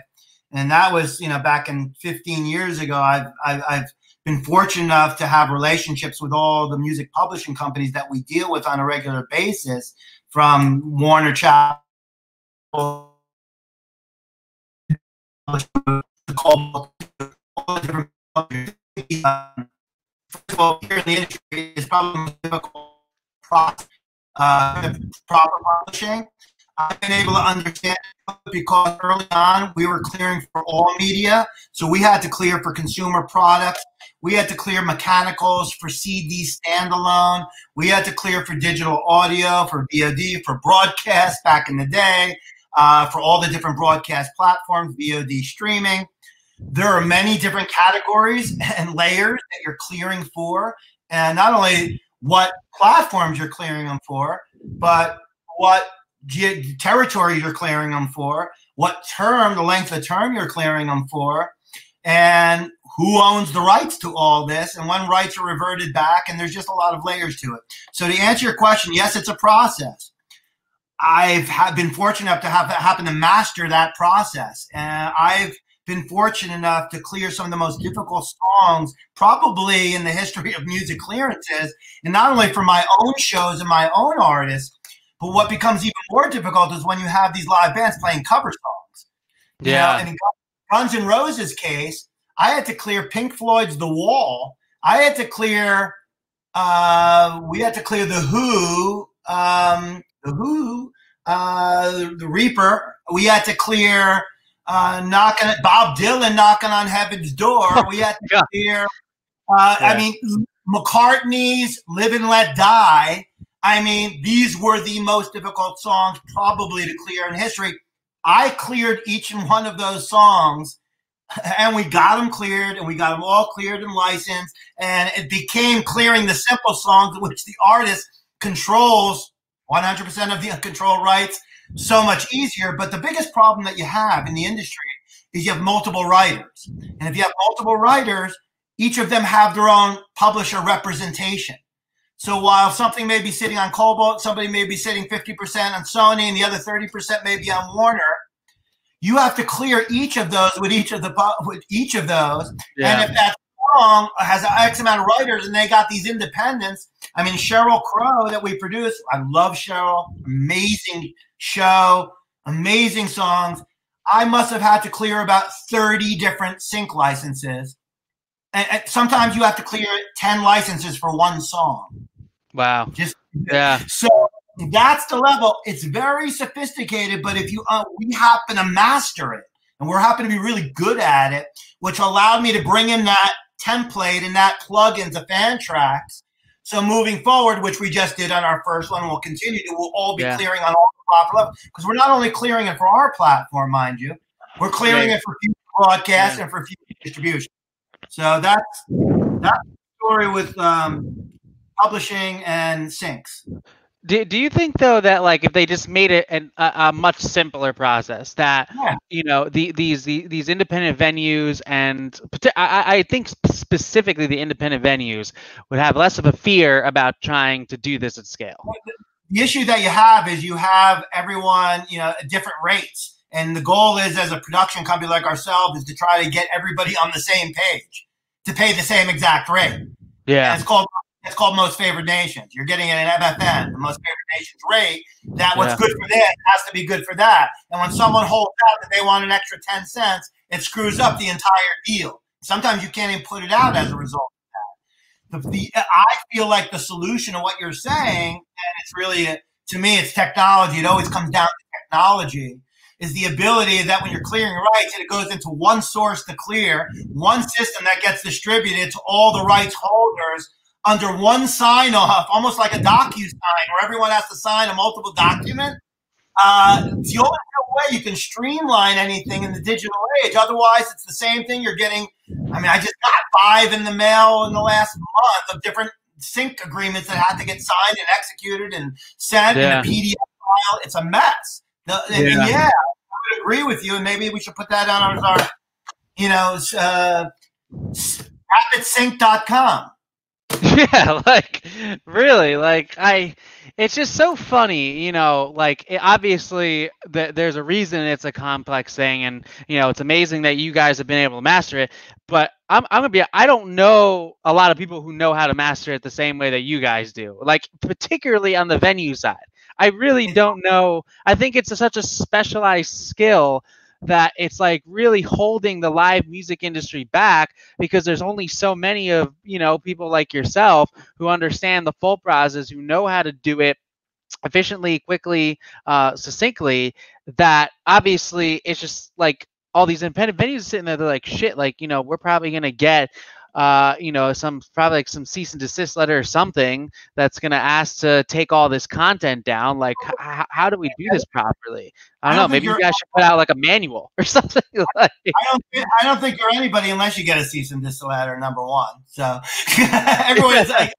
And that was, back in 15 years ago. I've been fortunate enough to have relationships with all the music publishing companies that we deal with on a regular basis, from Warner Chapter all the different first of all, here in the industry is probably the most difficult process, proper publishing. I've been able to understand it because early on we were clearing for all media. So we had to clear for consumer products. We had to clear mechanicals for CD standalone. We had to clear for digital audio, for VOD, for broadcast back in the day, for all the different broadcast platforms, VOD streaming. There are many different categories and layers that you're clearing for, and not only what platforms you're clearing them for, but what territory you're clearing them for, what term, the length of term you're clearing them for, and who owns the rights to all this, and when rights are reverted back, and there's just a lot of layers to it. So to answer your question, yes, it's a process. I've been fortunate enough to happen to master that process, and I've been fortunate enough to clear some of the most difficult songs probably in the history of music clearances, and not only for my own shows and my own artists, but what becomes even more difficult is when you have these live bands playing cover songs. Yeah. And in Guns N' Roses' case, I had to clear Pink Floyd's The Wall. I had to clear, we had to clear The Who, The Reaper. We had to clear Bob Dylan knocking on Heaven's Door. We had to clear, I mean, McCartney's Live and Let Die. I mean, these were the most difficult songs probably to clear in history. I cleared each and one of those songs, and we got them cleared, and we got them all cleared and licensed, and it became clearing the simple songs which the artist controls 100% of the control rights so much easier. But the biggest problem that you have in the industry is you have multiple writers. And if you have multiple writers, each of them have their own publisher representation. So while something may be sitting on Cobalt, somebody may be sitting 50% on Sony, and the other 30% may be on Warner, you have to clear each of those with each of those. Yeah. And if that song has X amount of writers and they got these independents, I mean, Sheryl Crow that we produce, I love Sheryl, amazing show, amazing songs. I must have had to clear about 30 different sync licenses. And sometimes you have to clear 10 licenses for one song. Wow. So that's the level. It's very sophisticated, but if you we happen to master it, and we're happen to be really good at it, which allowed me to bring in that template and that plugin to FanTracks. So moving forward, which we just did on our first one, and we'll continue to, we'll all be clearing on all the proper levels, because we're not only clearing it for our platform, mind you, we're clearing it for future broadcasts and for future distribution. So that's the story with publishing and syncs. Do you think though that like if they just made it a much simpler process that you know these independent venues and I think specifically the independent venues would have less of a fear about trying to do this at scale? The issue that you have is you have everyone, you know, at different rates, and the goal is, as a production company like ourselves, is to try to get everybody on the same page to pay the same exact rate. Yeah, and it's called most favored nations. You're getting an MFN, the most favored nations rate, that what's good for them has to be good for that. And when someone holds out that they want an extra 10 cents, it screws up the entire deal. Sometimes you can't even put it out as a result of that. I feel like the solution to what you're saying, and it's really, to me, it's technology. It always comes down to technology, is the ability that when you're clearing rights, it goes into one source to clear, one system that gets distributed to all the rights holders under one sign-off, almost like a DocuSign, where everyone has to sign a multiple document. It's the only way you can streamline anything in the digital age. Otherwise, it's the same thing you're getting. I mean, I just got 5 in the mail in the last month of different sync agreements that had to get signed and executed and sent in a PDF file. It's a mess. And I would agree with you, and maybe we should put that on our, you know, rapidsync.com. Yeah, like really, like it's just so funny, you know, like obviously there's a reason it's a complex thing, and you know, it's amazing that you guys have been able to master it, but I'm gonna be, I don't know a lot of people who know how to master it the same way that you guys do, like particularly on the venue side. I really don't know. I think it's such a specialized skill that it's like really holding the live music industry back, because there's only so many of, you know, people like yourself who understand the full process, who know how to do it efficiently, quickly, succinctly, that obviously it's just like all these independent venues sitting there, they're like, shit, like, you know, we're probably going to get you know, probably like some cease and desist letter or something that's going to ask to take all this content down. Like, how do we do this properly? I don't know. Maybe you guys should put out like a manual or something. Like. I don't think you're anybody unless you get a cease and desist letter, number one. So everyone's like at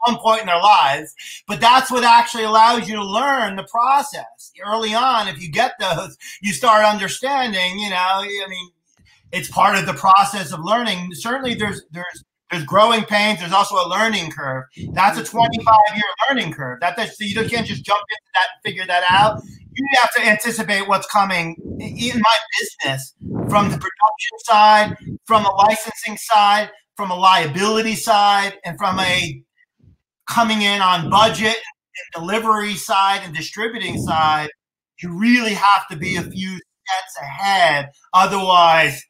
one point in their lives, but that's what actually allows you to learn the process early on. If you get those, you start understanding, you know, I mean, it's part of the process of learning. Certainly there's growing pains. There's also a learning curve. That's a 25-year learning curve. So you can't just jump into that and figure that out. You have to anticipate what's coming in my business, from the production side, from a licensing side, from a liability side, and from a coming in on budget and delivery side and distributing side. You really have to be a few steps ahead. Otherwise,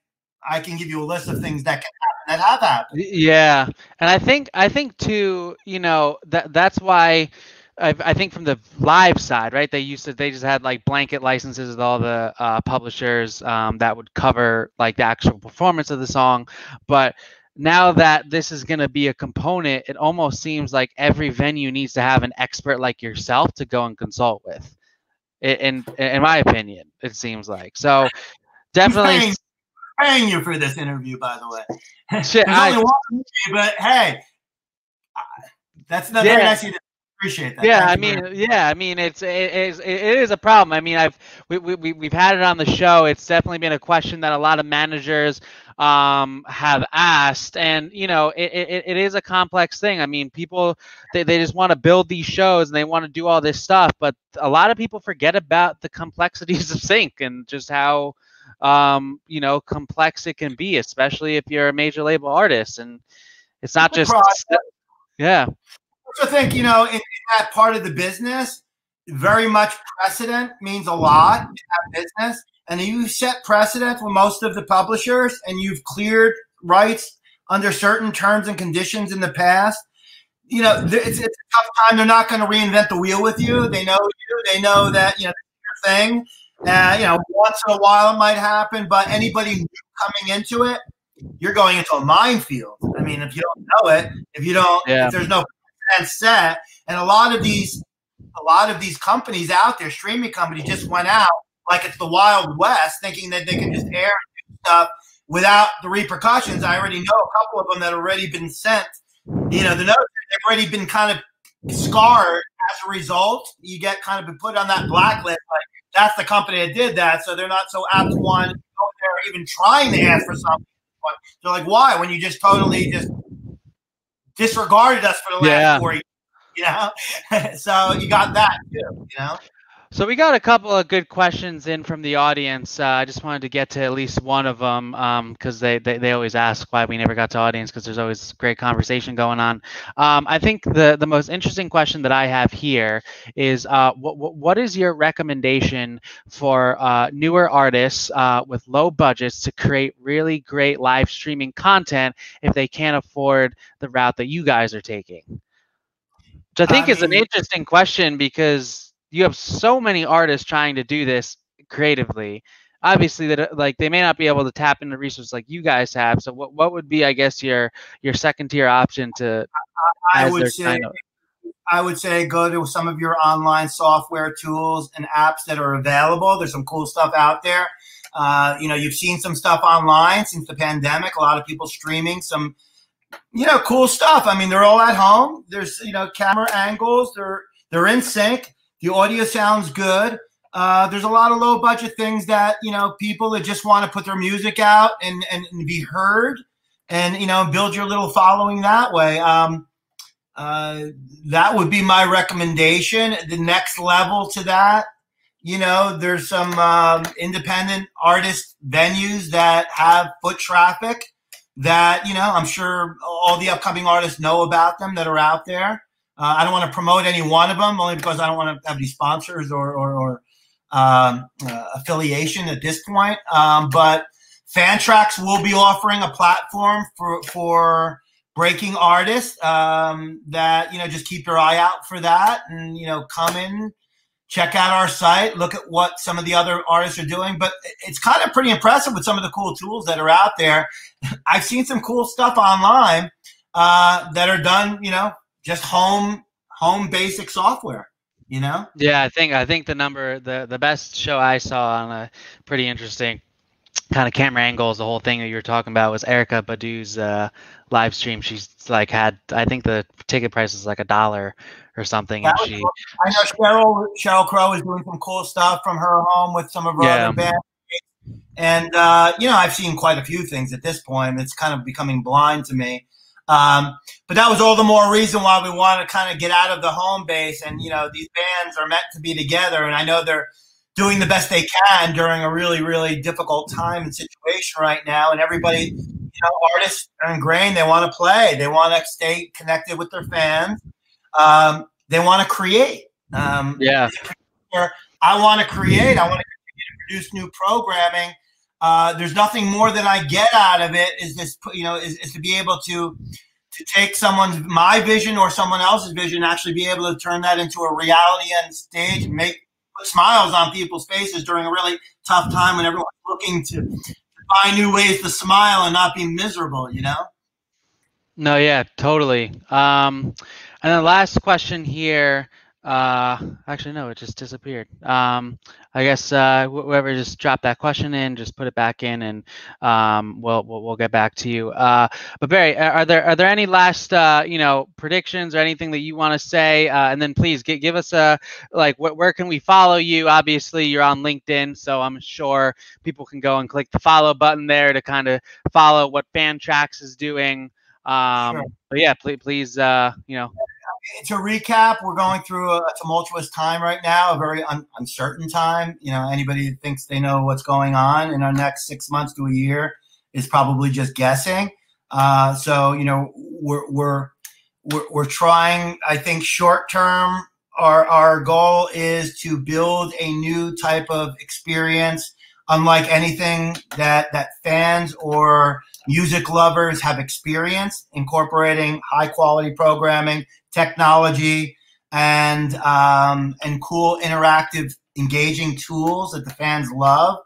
I can give you a list of things that can happen, that have happened. Yeah, and I think too, you know, that's why I think from the live side, right? They just had like blanket licenses with all the publishers that would cover like the actual performance of the song, but now that this is going to be a component, it almost seems like every venue needs to have an expert like yourself to go and consult with. In my opinion, it seems like. So definitely paying you for this interview, by the way. Shit, There's only one movie, but hey, that's very nice of you to appreciate that. Yeah, I mean, it is a problem. I mean, we've had it on the show. It's definitely been a question that a lot of managers have asked, and you know, it is a complex thing. I mean, people they just want to build these shows and they want to do all this stuff, but a lot of people forget about the complexities of sync and just how you know, complex it can be, especially if you're a major label artist, and it's not just I also think, you know, in that part of the business, very much precedent means a lot in that business. And you set precedent for most of the publishers, and you've cleared rights under certain terms and conditions in the past. You know, it's a tough time. They're not going to reinvent the wheel with you. They know you. They know that, you know, this is your thing. You know, once in a while it might happen, but anybody new coming into it, you're going into a minefield. I mean, if you don't know it, if there's no set, and a lot of these companies out there, streaming companies, just went out like it's the Wild West, thinking that they can just air stuff without the repercussions. I already know a couple of them that have already been sent. The notice, they've already been kind of scarred as a result. You get kind of been put on that blacklist. Like, that's the company that did that, so they're not so apt to want to go there even trying to ask for something. But they're like, why? When you just totally just disregarded us for the last 4 years, so you got that too, So we got a couple of good questions in from the audience. I just wanted to get to at least one of them because they always ask why we never got to audience, because there's always great conversation going on. I think the most interesting question that I have here is what is your recommendation for newer artists with low budgets to create really great live streaming content if they can't afford the route that you guys are taking? Which I think is an interesting question, because you have so many artists trying to do this creatively. Obviously, that like they may not be able to tap into resources like you guys have. So what would be, I guess, your second tier option to? I would say go to some of your online software tools and apps that are available. There's some cool stuff out there. You've seen some stuff online since the pandemic. A lot of people streaming some, cool stuff. I mean, they're all at home. There's, camera angles. They're in sync. The audio sounds good. There's a lot of low budget things that, people that just want to put their music out and be heard and, build your little following that way. That would be my recommendation. The next level to that, there's some independent artist venues that have foot traffic that, I'm sure all the upcoming artists know about them that are out there. I don't want to promote any one of them, only because I don't want to have any sponsors or affiliation at this point. But FanTracks will be offering a platform for breaking artists that, just keep your eye out for that and, come in, check out our site, look at what some of the other artists are doing. But it's kind of pretty impressive with some of the cool tools that are out there. I've seen some cool stuff online that are done, just home basic software, Yeah, I think the best show I saw on a pretty interesting kind of camera angles, the whole thing that you were talking about, was Erica Badu's live stream. She's like I think the ticket price is like $1 or something. And cool. I know Cheryl Crow is doing some cool stuff from her home with some of her other bands. And, I've seen quite a few things at this point. It's kind of becoming blind to me. But that was all the more reason why we want to kind of get out of the home base. And, these bands are meant to be together. And I know they're doing the best they can during a really, really difficult time and situation right now. And everybody, artists are ingrained. They want to play. They want to stay connected with their fans. They want to create. I want to create. I want to produce new programming. There's nothing more that I get out of it is this, is to be able to take my vision or someone else's vision, actually be able to turn that into a reality on stage and put smiles on people's faces during a really tough time when everyone's looking to find new ways to smile and not be miserable, No, yeah, totally. And the last question here. Actually, no, it just disappeared. I guess whoever just dropped that question in, just put it back in, and we'll get back to you. But Barry, are there any last predictions or anything that you want to say? And then please give us where can we follow you? Obviously, you're on LinkedIn, so I'm sure people can go and click the follow button there to kind of follow what FanTracks is doing. Sure. But yeah, please, To recap, we're going through a tumultuous time right now, a very uncertain time. Anybody that thinks they know what's going on in our next 6 months to a year is probably just guessing. So we're trying. I think short term, our goal is to build a new type of experience, unlike anything that fans or music lovers have experienced, incorporating high quality programming, technology, and cool, interactive, engaging tools that the fans love.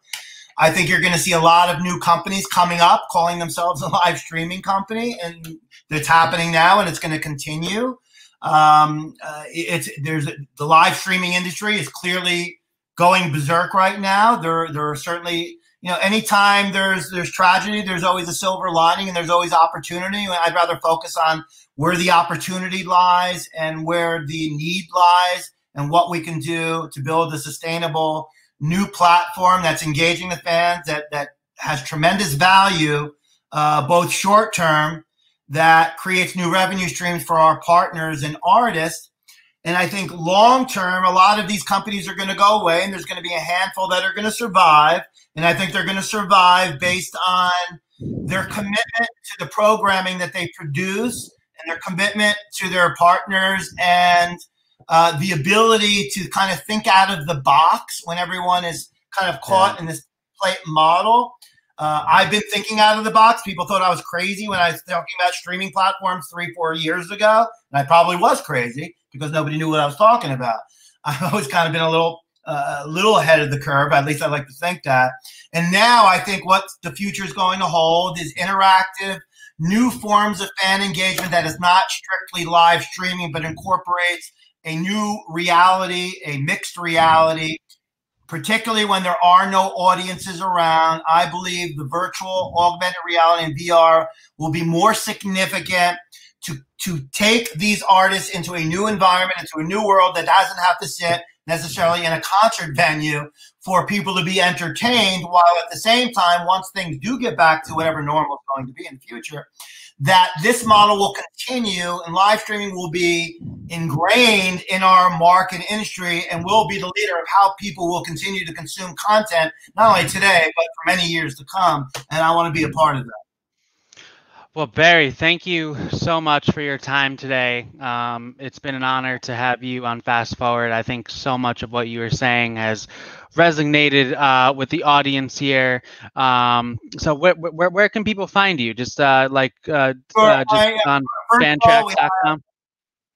I think you're going to see a lot of new companies coming up, calling themselves a live streaming company, and it's happening now, and it's going to continue. There's the live streaming industry is clearly going berserk right now. There are certainly, anytime there's tragedy, there's always a silver lining and there's always opportunity. I'd rather focus on where the opportunity lies and where the need lies and what we can do to build a sustainable new platform that's engaging the fans, that has tremendous value, both short term, that creates new revenue streams for our partners and artists. And I think long term, a lot of these companies are going to go away, and there's going to be a handful that are going to survive. And I think they're going to survive based on their commitment to the programming that they produce and their commitment to their partners, and the ability to kind of think out of the box when everyone is kind of caught in this plate model. I've been thinking out of the box. People thought I was crazy when I was talking about streaming platforms 3-4 years ago. And I probably was crazy because nobody knew what I was talking about. I've always kind of been a little ahead of the curve. At least I like to think that. And now I think what the future is going to hold is interactive, new forms of fan engagement that is not strictly live streaming, but incorporates a new reality, a mixed reality, particularly when there are no audiences around. I believe the virtual, augmented reality, and VR will be more significant to take these artists into a new environment, into a new world that doesn't have to sit necessarily in a concert venue for people to be entertained, while at the same time, once things do get back to whatever normal is going to be in the future, that this model will continue and live streaming will be ingrained in our market industry and will be the leader of how people will continue to consume content, not only today, but for many years to come. And I want to be a part of that. Well, Barry, thank you so much for your time today. It's been an honor to have you on Fast Forward. I think so much of what you were saying has resonated with the audience here. So where can people find you? Just on FanTracks.com?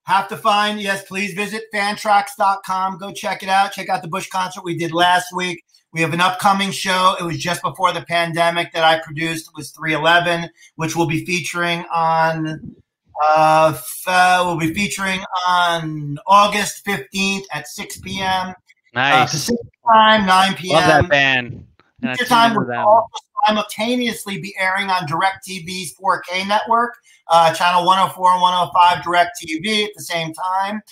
Have to find, yes, please visit FanTracks.com. Go check it out. Check out the Bush concert we did last week. We have an upcoming show. It was just before the pandemic that I produced. It was 311, which we'll be featuring on August 15th at 6 p.m. Nice. Pacific time, 9 p.m. Love that band. Future time will also simultaneously be airing on DirecTV's 4K network, channel 104 and 105 DirecTV at the same time.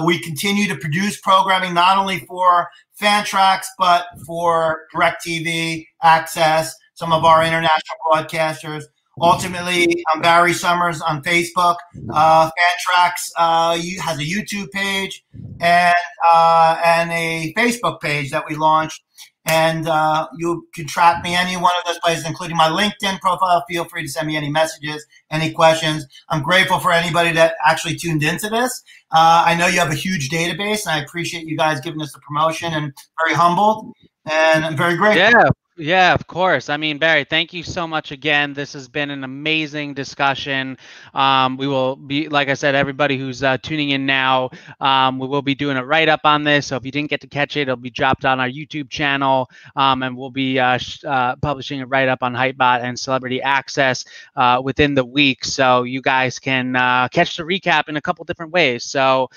We continue to produce programming not only for FanTracks, but for DirecTV Access, some of our international broadcasters. Ultimately, I'm Barry Summers on Facebook. FanTracks has a YouTube page and a Facebook page that we launched. And you can track me any one of those places, including my LinkedIn profile. Feel free to send me any messages, any questions. I'm grateful for anybody that actually tuned into this. I know you have a huge database, and I appreciate you guys giving us the promotion, and very humbled, and I'm very grateful. Yeah, of course. I mean, Barry, thank you so much again. This has been an amazing discussion. We will be, like I said, everybody who's tuning in now, we will be doing a write-up on this. So if you didn't get to catch it, it'll be dropped on our YouTube channel, and we'll be publishing a write-up on Hypebot and Celebrity Access within the week. So you guys can catch the recap in a couple different ways. So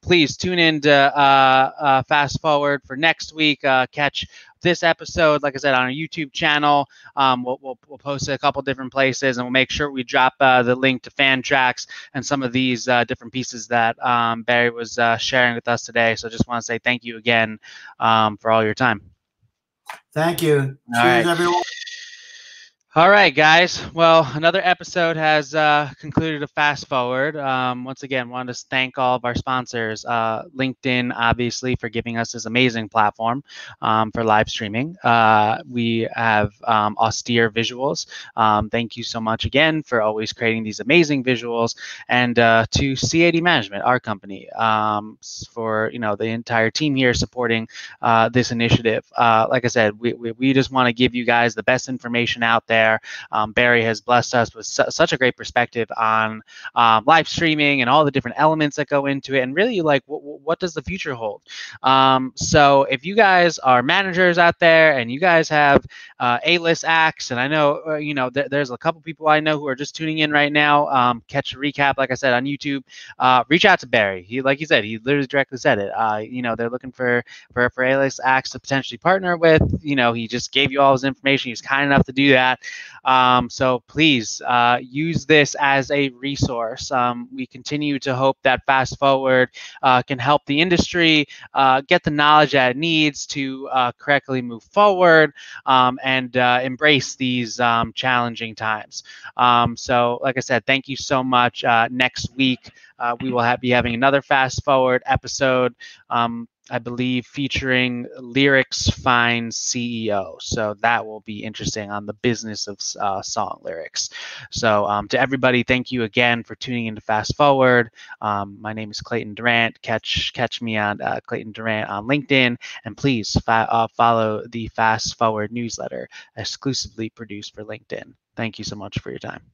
please tune in to Fast Forward for next week. Catch this episode, like I said, on our YouTube channel. We'll post it a couple different places, and we'll make sure we drop the link to FanTracks and some of these different pieces that Barry was sharing with us today. So just want to say thank you again for all your time. Thank you. Cheers, everyone. All right, guys. Well, another episode has concluded a Fast Forward. Once again, wanted to thank all of our sponsors, LinkedIn, obviously, for giving us this amazing platform for live streaming. We have Austere Visuals. Thank you so much again for always creating these amazing visuals. And to C80 Management, our company, for the entire team here supporting this initiative. Like I said, we just want to give you guys the best information out there. there. Barry has blessed us with such a great perspective on live streaming and all the different elements that go into it, and really like what does the future hold. So if you guys are managers out there and you guys have A-list acts, and I know there's a couple people I know who are just tuning in right now, catch a recap, like I said, on YouTube. Reach out to Barry. Like he said, he literally directly said it. They're looking for A-list acts to potentially partner with. He just gave you all his information. He's kind enough to do that. So please use this as a resource. We continue to hope that Fast Forward can help the industry get the knowledge that it needs to correctly move forward and embrace these challenging times. So like I said, thank you so much. Next week, we will be having another Fast Forward episode. I believe featuring Lyrics Finds CEO. So that will be interesting on the business of song lyrics. So to everybody, thank you again for tuning into Fast Forward. My name is Clayton Durant. Catch me on Clayton Durant on LinkedIn, and please follow the Fast Forward newsletter exclusively produced for LinkedIn. Thank you so much for your time.